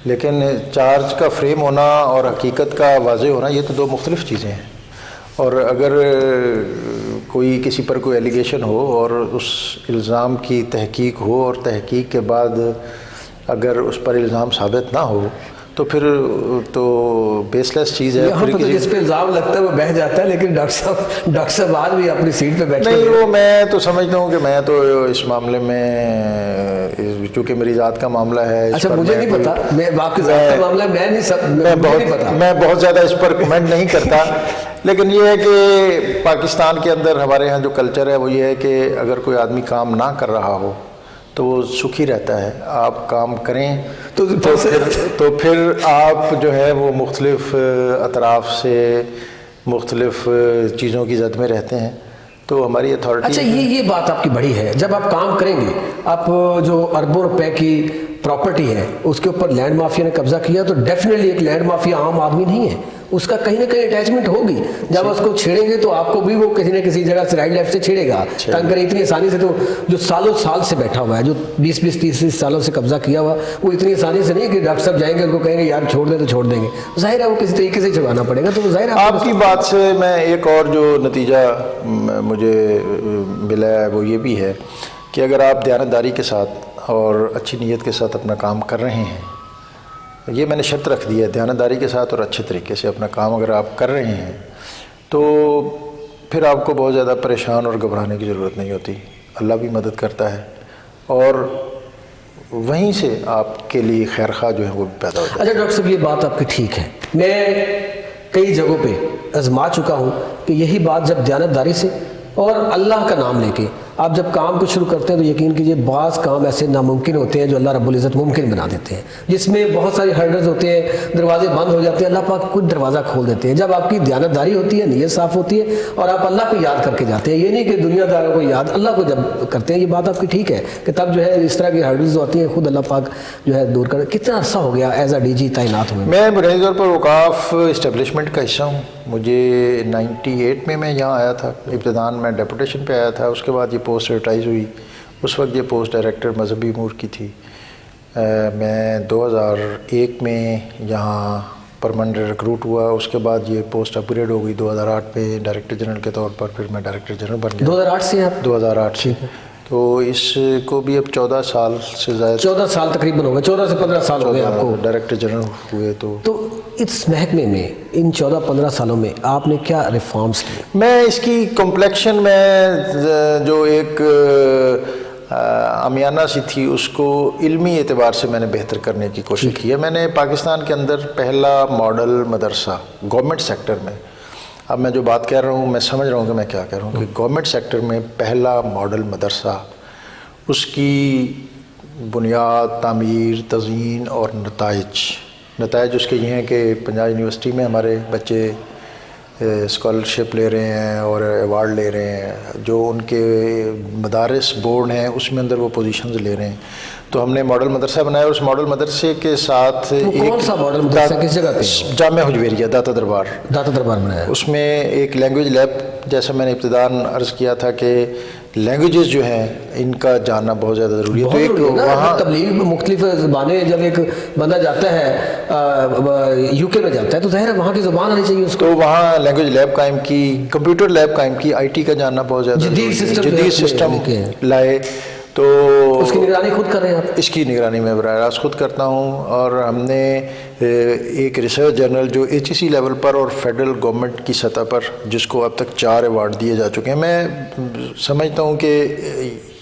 Speaker 1: لیکن چارج کا فریم ہونا اور حقیقت کا واضح ہونا یہ تو دو مختلف چیزیں ہیں. اور اگر کوئی کسی پر کوئی ایلیگیشن ہو اور اس الزام کی تحقیق ہو اور تحقیق کے بعد اگر اس پر الزام ثابت نہ ہو تو پھر تو بیس لیس چیز ہے.
Speaker 2: یہاں پہ تو جس پہ الزام لگتا ہے وہ بہہ جاتا ہے, لیکن ڈاکٹر صاحب آج بھی اپنی سیٹ پہ بیٹھے
Speaker 1: نہیں. وہ میں تو سمجھتا ہوں کہ میں تو اس معاملے میں چونکہ میری ذات کا معاملہ ہے.
Speaker 2: اچھا, مجھے نہیں پتا, میں آپ کی ذات کا معاملہ
Speaker 1: میں بہت زیادہ اس پر کمنٹ نہیں کرتا, لیکن یہ ہے کہ پاکستان کے اندر ہمارے ہاں جو کلچر ہے وہ یہ ہے کہ اگر کوئی آدمی کام نہ کر رہا ہو تو وہ سکھی رہتا ہے. آپ کام کریں تو پھر آپ جو ہے وہ مختلف اطراف سے مختلف چیزوں کی زد میں رہتے ہیں. تو ہماری اتھارٹی.
Speaker 2: اچھا, یہ بات آپ کی بڑی ہے. جب آپ کام کریں گے, آپ جو اربوں روپے کی پراپرٹی ہے اس کے اوپر لینڈ مافیا نے قبضہ کیا تو ڈیفینیٹلی ایک لینڈ مافیا عام آدمی نہیں ہے, اس کا کہیں نہ کہیں اٹیچمنٹ ہوگی. جب اس کو چھیڑیں گے تو آپ کو بھی وہ کسی نہ کسی جگہ سے رائٹ لیفٹ سے چھیڑے گا. تنگ کریں اتنی آسانی سے, تو جو سالوں سال سے بیٹھا ہوا ہے, جو 20-30 سالوں سے قبضہ کیا ہوا, وہ اتنی آسانی سے نہیں کہ ڈاکٹر صاحب جائیں گے ان کو کہیں گے یار چھوڑ دیں تو چھوڑ دیں گے. ظاہر ہے وہ کسی طریقے سے چھڑوانا پڑے گا. تو ظاہر ہے
Speaker 1: آپ کی بات سے میں ایک اور جو نتیجہ مجھے ملا ہے وہ یہ بھی ہے کہ اگر آپ دیانتداری کے ساتھ اور اچھی نیت کے ساتھ اپنا کام کر رہے ہیں, یہ میں نے شرط رکھ دی ہے, دیانتداری کے ساتھ اور اچھے طریقے سے اپنا کام اگر آپ کر رہے ہیں تو پھر آپ کو بہت زیادہ پریشان اور گھبرانے کی ضرورت نہیں ہوتی. اللہ بھی مدد کرتا ہے اور وہیں سے آپ کے لیے خیر خواہ جو ہے وہ پیدا ہوتا ہے.
Speaker 2: اچھا ڈاکٹر صاحب, یہ بات آپ کی ٹھیک ہے. میں کئی جگہوں پہ آزما چکا ہوں کہ یہی بات جب دیانتداری سے اور اللہ کا نام لے کے آپ جب کام کو شروع کرتے ہیں تو یقین کیجئے بعض کام ایسے ناممکن ہوتے ہیں جو اللہ رب العزت ممکن بنا دیتے ہیں, جس میں بہت ساری ہرڈلز ہوتے ہیں, دروازے بند ہو جاتے ہیں, اللہ پاک کچھ دروازہ کھول دیتے ہیں. جب آپ کی دیانتداری ہوتی ہے, نیت صاف ہوتی ہے اور آپ اللہ کو یاد کر کے جاتے ہیں, یہ نہیں کہ دنیا داروں کو یاد, اللہ کو جب کرتے ہیں, یہ بات آپ کی ٹھیک ہے کہ تب جو ہے اس طرح کی ہرڈلز ہوتی ہیں خود اللہ پاک جو ہے دور کر. کتنا عرصہ ہو گیا ایز اے ڈی جی تعینات ہوئے؟
Speaker 1: میں بنیادی طور پر اوقاف اسٹیبلشمنٹ کا حصہ ہوں. مجھے 98 میں یہاں آیا تھا. ابتدان میں ڈیپوٹیشن پہ آیا تھا, اس کے بعد یہ پوسٹ ایڈورٹائز ہوئی. اس وقت یہ پوسٹ ڈائریکٹر مذہبی امور کی تھی. میں 2001 میں یہاں پرماننٹ ریکروٹ ہوا. اس کے بعد یہ پوسٹ اپ گریڈ ہو گئی 2008 میں ڈائریکٹر جنرل کے طور پر. پھر میں ڈائریکٹر جنرل بن گیا
Speaker 2: 2008 سے. آپ
Speaker 1: 2008 سے, تو اس کو بھی اب 14 سال سے زائد,
Speaker 2: 14 سال تقریباً ہو گئے, 14 سے 15 سال ہو گئے آپ کو
Speaker 1: ڈائریکٹر جنرل ہوئے. تو
Speaker 2: اس محکمے میں ان 14-15 سالوں میں آپ نے کیا ریفارمز کیے؟
Speaker 1: میں اس کی کمپلیکشن میں جو ایک عامیانہ سی تھی اس کو علمی اعتبار سے میں نے بہتر کرنے کی کوشش کی ہے. میں نے پاکستان کے اندر پہلا ماڈل مدرسہ گورنمنٹ سیکٹر میں, اب میں جو بات کہہ رہا ہوں میں سمجھ رہا ہوں کہ میں کیا کہہ رہا ہوں, کہ گورنمنٹ سیکٹر میں پہلا ماڈل مدرسہ, اس کی بنیاد, تعمیر, تزئین اور نتائج اس کے یہ ہیں کہ پنجاب یونیورسٹی میں ہمارے بچے اسکالرشپ لے رہے ہیں اور ایوارڈ لے رہے ہیں. جو ان کے مدارس بورڈ ہیں اس میں اندر وہ پوزیشنز لے رہے ہیں. تو ہم نے ماڈل مدرسہ بنایا, اور اس ماڈل مدرسے کے ساتھ
Speaker 2: کون سا ماڈل مدرسہ کس جگہ پہ؟
Speaker 1: جامعہ حجویریہ داتا دربار
Speaker 2: بنایا.
Speaker 1: اس میں ایک لینگویج لیب, جیسا میں نے ابتداً عرض کیا تھا کہ لینگویجز جو ہیں ان کا جاننا بہت زیادہ ضروری ہے. تو ایک
Speaker 2: وہاں تبلیغ میں مختلف زبانیں, جب ایک بندہ جاتا ہے یو کے میں جاتا ہے تو ظاہر ہے وہاں کی زبان آنی چاہیے اس کو.
Speaker 1: تو وہاں لینگویج لیب قائم کی, کمپیوٹر لیب قائم کی, آئی ٹی کا جاننا بہت زیادہ جدید سسٹم لائے. تو
Speaker 2: اس کی نگرانی خود کر رہے ہیں آپ؟
Speaker 1: اس کی نگرانی میں براہ راست خود کرتا ہوں، اور ہم نے ایک ریسرچ جرنل جو HEC لیول پر اور فیڈرل گورنمنٹ کی سطح پر، جس کو اب تک 4 ایوارڈ دیے جا چکے ہیں، میں سمجھتا ہوں کہ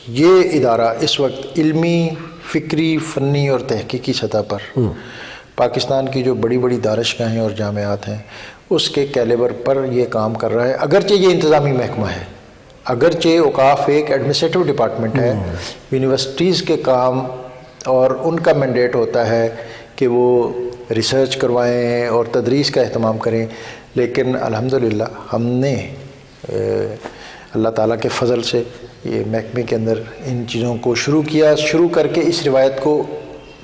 Speaker 1: یہ ادارہ اس وقت علمی، فکری، فنی اور تحقیقی سطح پر پاکستان کی جو بڑی بڑی دانشگاہیں اور جامعات ہیں اس کے کیلیبر پر یہ کام کر رہا ہے. اگرچہ یہ انتظامی محکمہ ہے، اگرچہ اوقاف ایک ایڈمنسٹریٹو ڈپارٹمنٹ ہے، یونیورسٹیز کے کام اور ان کا مینڈیٹ ہوتا ہے کہ وہ ریسرچ کروائیں اور تدریس کا اہتمام کریں، لیکن الحمدللہ ہم نے اللہ تعالیٰ کے فضل سے یہ محکمے کے اندر ان چیزوں کو شروع کر کے اس روایت کو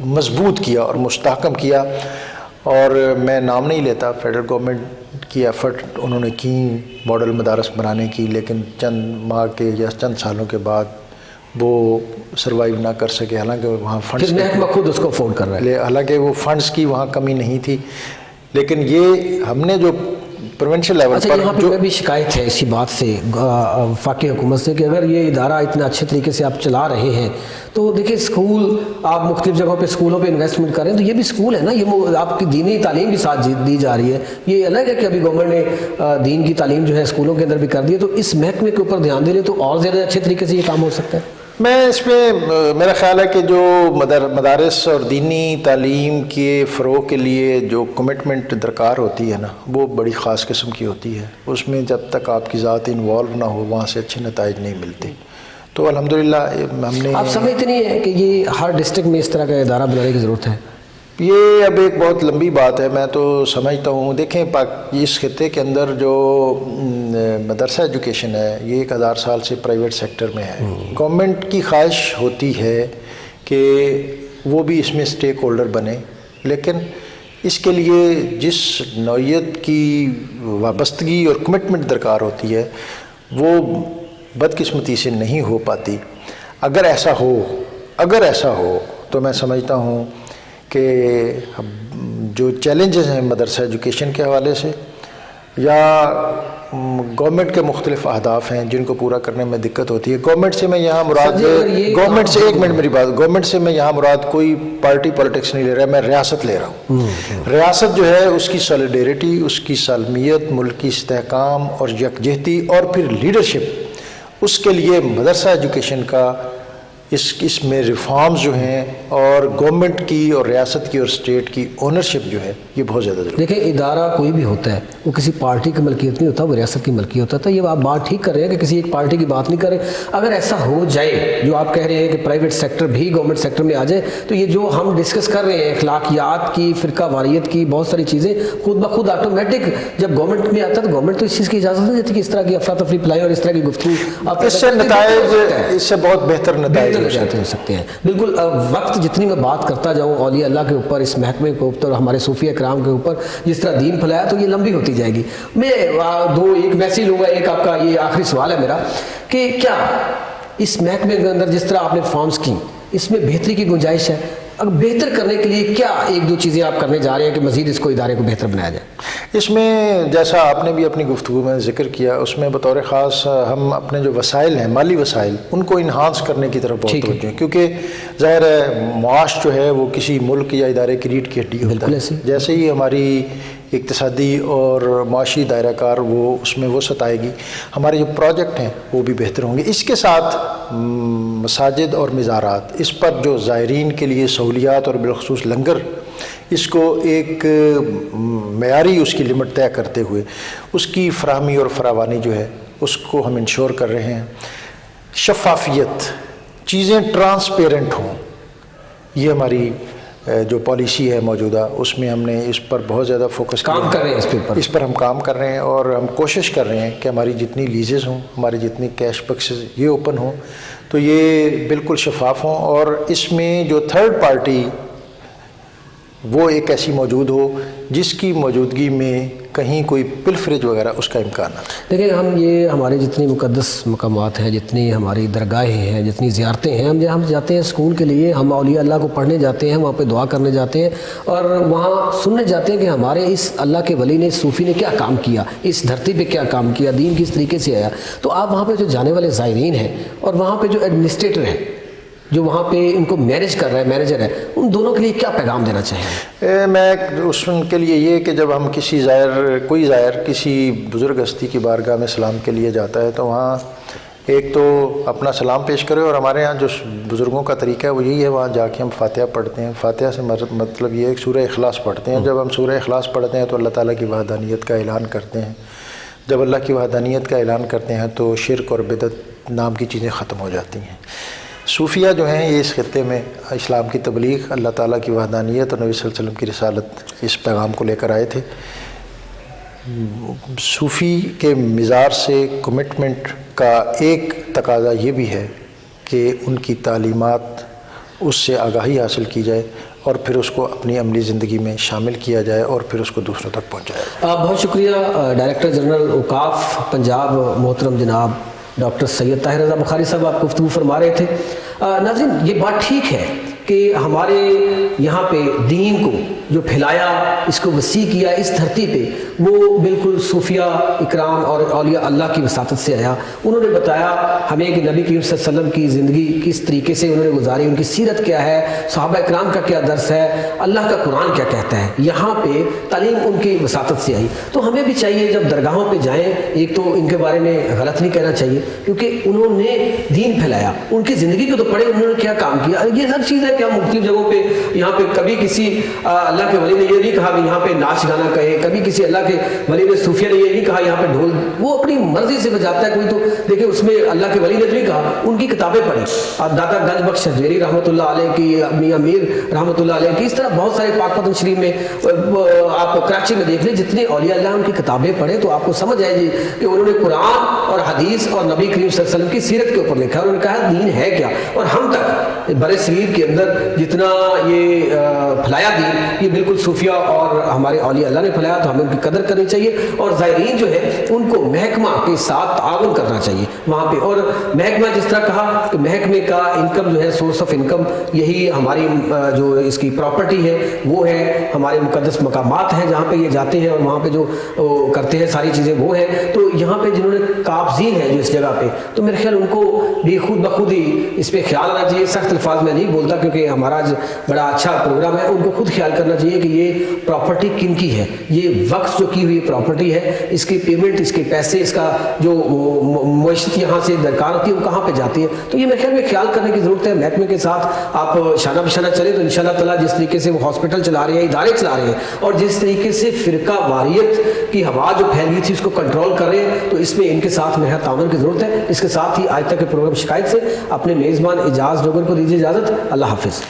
Speaker 1: مضبوط کیا اور مستحکم کیا. اور میں نام نہیں لیتا، فیڈرل گورنمنٹ کی ایفرٹ انہوں نے کی ماڈل مدارس بنانے کی، لیکن چند ماہ کے یا چند سالوں کے بعد وہ سروائیو نہ کر سکے، حالانکہ وہاں فنڈز
Speaker 2: محکمہ خود اس کو افورڈ کر رہا ہے،
Speaker 1: حالانکہ وہ فنڈز کی وہاں کمی نہیں تھی. لیکن یہ ہم نے جو پروونشل لیول
Speaker 2: اچھا، یہاں پہ بھی شکایت ہے اسی بات سے وفاقی حکومت سے کہ اگر یہ ادارہ اتنا اچھے طریقے سے آپ چلا رہے ہیں تو دیکھیں اسکول آپ مختلف جگہوں پہ اسکولوں پہ انویسٹمنٹ کر رہے ہیں، تو یہ بھی اسکول ہے نا، یہ آپ کی دینی تعلیم بھی ساتھ دی جا رہی ہے. یہ الگ ہے کہ ابھی گورنمنٹ نے دین کی تعلیم جو ہے اسکولوں کے اندر بھی کر دی ہے، تو اس محکمے کے اوپر دھیان دے رہے تو اور زیادہ اچھے طریقے سے یہ کام ہو سکتا ہے.
Speaker 1: میں اس میں میرا خیال ہے کہ جو مدارس اور دینی تعلیم کے فروغ کے لیے جو کمٹمنٹ درکار ہوتی ہے نا، وہ بڑی خاص قسم کی ہوتی ہے. اس میں جب تک آپ کی ذات انوالو نہ ہو وہاں سے اچھے نتائج نہیں ملتے. تو الحمدللہ ہم نے،
Speaker 2: آپ سمجھتے نہیں ہیں کہ یہ ہر ڈسٹرکٹ میں اس طرح کا ادارہ بنانے کی ضرورت ہے؟
Speaker 1: یہ اب ایک بہت لمبی بات ہے. میں تو سمجھتا ہوں، دیکھیں اس خطے کے اندر جو مدرسہ ایجوکیشن ہے یہ 1000 سال سے پرائیویٹ سیکٹر میں ہے. گورنمنٹ کی خواہش ہوتی ہے کہ وہ بھی اس میں سٹیک ہولڈر بنے، لیکن اس کے لیے جس نوعیت کی وابستگی اور کمٹمنٹ درکار ہوتی ہے وہ بدقسمتی سے نہیں ہو پاتی. اگر ایسا ہو تو میں سمجھتا ہوں کہ جو چیلنجز ہیں مدرسہ ایجوکیشن کے حوالے سے یا گورنمنٹ کے مختلف اہداف ہیں جن کو پورا کرنے میں دقت ہوتی ہے. گورنمنٹ سے میں یہاں مراد گورنمنٹ سے میں یہاں مراد کوئی پارٹی پالیٹکس نہیں لے رہا، میں ریاست لے رہا ہوں. ریاست جو ہے اس کی سالیڈیریٹی، اس کی سالمیت، ملک کی استحکام اور یکجہتی اور پھر لیڈرشپ، اس کے لیے مدرسہ ایجوکیشن کا اس میں ریفارمز جو ہیں اور گورنمنٹ کی اور ریاست کی اور اسٹیٹ کی اونرشپ جو ہے یہ بہت زیادہ ضروری ہے.
Speaker 2: دیکھیں ادارہ کوئی بھی ہوتا ہے وہ کسی پارٹی کی ملکیت نہیں ہوتا، وہ ریاست کی ملکیت ہوتا ہے. تو یہ آپ بات ٹھیک کر رہے ہیں کہ کسی ایک پارٹی کی بات نہیں کر رہے. اگر ایسا ہو جائے جو آپ کہہ رہے ہیں کہ پرائیویٹ سیکٹر بھی گورنمنٹ سیکٹر میں آ جائے، تو یہ جو ہم ڈسکس کر رہے ہیں اخلاقیات کی، فرقہ واریت کی، بہت ساری چیزیں خود بخود آٹومیٹک جب گورنمنٹ میں آتا ہے تو گورنمنٹ تو اس چیز کی اجازت نہیں دیتی کہ اس طرح کی افراتفری پھیلائیں اور اس طرح کی گفتگو.
Speaker 1: اس سے بہت بہتر نتائج
Speaker 2: ہو سکتے ہیں. بالکل. وقت جتنی میں بات کرتا جاؤں اولیاء اللہ کے اوپر، اس محکمے کے اوپر، ہمارے صوفیہ کرام کے اوپر جس طرح دین پھیلایا تو یہ لمبی ہوتی جائے گی. میں ایک میسیج لوں گا. ایک آپ کا یہ آخری سوال ہے میرا کہ کیا اس محکمے کے اندر جس طرح آپ نے فارمز کی اس میں بہتری کی گنجائش ہے؟ اب بہتر کرنے کے لیے کیا 1-2 چیزیں آپ کرنے جا رہے ہیں کہ مزید اس کو ادارے کو بہتر بنایا جائے؟
Speaker 1: اس میں جیسا آپ نے بھی اپنی گفتگو میں ذکر کیا، اس میں بطور خاص ہم اپنے جو وسائل ہیں، مالی وسائل، ان کو انہانس کرنے کی طرف بہت توجہ ہیں. کیونکہ ظاہر ہے معاش جو ہے وہ کسی ملک یا ادارے کی ریڑھ کی ہڈی ہوتا ہے. جیسے ہی ہماری اقتصادی اور معاشی دائرہ کار اس میں وہ ستائے گی، ہمارے جو پروجیکٹ ہیں وہ بھی بہتر ہوں گے. اس کے ساتھ مساجد اور مزارات، اس پر جو زائرین کے لیے سہولیات اور بالخصوص لنگر، اس کو ایک معیاری اس کی لمٹ طے کرتے ہوئے اس کی فراہمی اور فراوانی جو ہے اس کو ہم انشور کر رہے ہیں. شفافیت، چیزیں ٹرانسپیرنٹ ہوں، یہ ہماری جو پالیسی ہے موجودہ، اس میں ہم نے اس پر بہت زیادہ فوکس
Speaker 2: کام کر رہے ہیں.
Speaker 1: اس پر ہم کام کر رہے ہیں اور ہم کوشش کر رہے ہیں کہ ہماری جتنی لیزز ہوں، ہماری جتنی کیش بکسز یہ اوپن ہوں تو یہ بالکل شفاف ہوں، اور اس میں جو تھرڈ پارٹی وہ ایک ایسی موجود ہو جس کی موجودگی میں کہیں کوئی پلفریج وغیرہ اس کا امکان نہ.
Speaker 2: دیکھیں یہ ہمارے جتنی مقدس مقامات ہیں، جتنی ہماری درگاہیں ہیں، جتنی زیارتیں ہیں، ہم جاتے ہیں اسکول کے لیے، ہم اولیاء اللہ کو پڑھنے جاتے ہیں، وہاں پہ دعا کرنے جاتے ہیں اور وہاں سننے جاتے ہیں کہ ہمارے اس اللہ کے ولی نے، صوفی نے کیا کام کیا، اس دھرتی پہ کیا کام کیا، دین کس طریقے سے آیا. تو آپ وہاں پہ جو جانے والے زائرین ہیں اور وہاں پہ جو ایڈمنسٹریٹر ہیں جو وہاں پہ ان کو مینیج کر رہا ہے، مینیجر ہے، ان دونوں کے لیے کیا پیغام دینا چاہیں؟
Speaker 1: میں ان کے لیے یہ کہ جب ہم کوئی زائر کسی بزرگ ہستی کی بارگاہ میں سلام کے لیے جاتا ہے تو وہاں ایک تو اپنا سلام پیش کرے، اور ہمارے ہاں جو بزرگوں کا طریقہ ہے وہ یہی ہے، وہاں جا کے ہم فاتحہ پڑھتے ہیں. فاتحہ سے مطلب یہ ہے کہ سورہ اخلاص پڑھتے ہیں. جب ہم سورہ اخلاص پڑھتے ہیں تو اللہ تعالیٰ کی وحدانیت کا اعلان کرتے ہیں. جب اللہ کی وحدانیت کا اعلان کرتے ہیں تو شرک اور بدعت نام کی چیزیں ختم ہو جاتی ہیں. صوفیہ جو ہیں یہ اس خطے میں اسلام کی تبلیغ، اللہ تعالیٰ کی وحدانیت اور نبی صلی اللہ علیہ وسلم کی رسالت، اس پیغام کو لے کر آئے تھے. صوفی کے مزاج سے کمٹمنٹ کا ایک تقاضا یہ بھی ہے کہ ان کی تعلیمات، اس سے آگاہی حاصل کی جائے اور پھر اس کو اپنی عملی زندگی میں شامل کیا جائے اور پھر اس کو دوسروں تک پہنچایا جائے.
Speaker 2: بہت شکریہ ڈائریکٹر جنرل اوقاف پنجاب محترم جناب ڈاکٹر سید طاہر رضا بخاری صاحب، آپ گفتگو فرما رہے تھے. ناظرین، یہ بات ٹھیک ہے کہ ہمارے یہاں پہ دین کو جو پھیلایا، اس کو وسیع کیا اس دھرتی پہ، وہ بالکل صوفیہ اکرام اور اولیاء اللہ کی وساطت سے آیا. انہوں نے بتایا ہمیں کہ نبی کریم صلی اللہ علیہ وسلم کی زندگی کس طریقے سے انہوں نے گزاری، ان کی سیرت کیا ہے، صحابہ اکرام کا کیا درس ہے، اللہ کا قرآن کیا کہتا ہے. یہاں پہ تعلیم ان کی وساطت سے آئی. تو ہمیں بھی چاہیے جب درگاہوں پہ جائیں، ایک تو ان کے بارے میں غلط نہیں کہنا چاہیے کیونکہ انہوں نے دین پھیلایا. ان کی زندگی کو تو پڑھے، انہوں نے کیا کام کیا. یہ ہر چیز ہے کہ ہم مختلف جگہوں پہ یہاں پہ کبھی کسی اللہ کے ولی نے یہ نہیں کہا کہ یہاں پہ ناچ گانا کہے، کبھی کسی اللہ کے ولی نے صوفیہ نے یہ نہیں کہا یہاں پہ ڈھول، وہ اپنی مرضی سے بجاتا ہے. کوئی تو دیکھیں اس میں اللہ کے ولی نے نہیں کہا، ان کی کتابیں پڑھی. داتا گنج بخش حجویری رحمۃ اللہ علیہ کی، میاں میر رحمۃ اللہ علیہ کی، اس طرح بہت سارے پاک پتن شریف میں آپ کراچی میں دیکھ لیں جتنے اولیاء اللہ ان کی کتابیں پڑھیں تو آپ کو سمجھ آئے گی کہ انہوں نے قرآن اور حدیث اور نبی کریم صلی اللہ علیہ وسلم کی سیرت کے اوپر لکھا. انہوں نے کہا دین ہے کیا، اور ہم تک برِ صغیر کے اندر جتنا یہ پھیلایا دین، یہ بالکل صوفیہ اور ہمارے اولیاء اللہ نے پھیلایا. تو ہمیں ان کی قدر کرنی چاہیے اور زائرین جو ہے ان کو محکمہ کے ساتھ تعاون کرنا چاہیے وہاں پہ. اور محکمہ جس طرح کہا کہ محکمے کا انکم جو ہے، سورس آف انکم، یہی ہماری جو اس کی پراپرٹی ہے وہ ہے ہمارے مقدس مقامات ہیں جہاں پہ یہ جاتے ہیں اور وہاں پہ جو کرتے ہیں ساری چیزیں وہ ہیں. تو یہاں پہ جنہوں نے قابضین ہیں جو اس جگہ پہ، تو میرے خیال ان کو بھی خود بخود ہی اس پہ خیال آنا چاہیے. سخت الفاظ میں نہیں بولتا کیونکہ ہمارا آج بڑا اچھا پروگرام ہے. ان کو خود خیال کرنا چاہیے کہ یہ پراپرٹی کن کی ہے، یہ وقف جو کی ہوئی پراپرٹی ہے، اس کی پیمنٹ، اس کے پیسے، اس کا جو معیشت یہاں سے درکار ہوتی ہے وہ کہاں پہ جاتی ہے. تو یہ میرے خیال میں خیال کرنے کی ضرورت ہے. محکمے کے ساتھ آپ شانہ بشانہ چلیں تو انشاءاللہ تعالیٰ جس طریقے سے وہ ہاسپٹل چلا رہے ہیں، ادارے چلا رہے ہیں، اور جس طریقے سے فرقہ واریت کی ہوا جو پھیل گئی تھی اس کو کنٹرول کر رہے ہیں، تو اس میں ان کے ساتھ محض تعاون کی ضرورت ہے. اس کے ساتھ ہی آج تک کے پروگرام شکایت سے اپنے میزبان اجاز ڈوگر کو دیجیے اجازت. اللہ حافظ.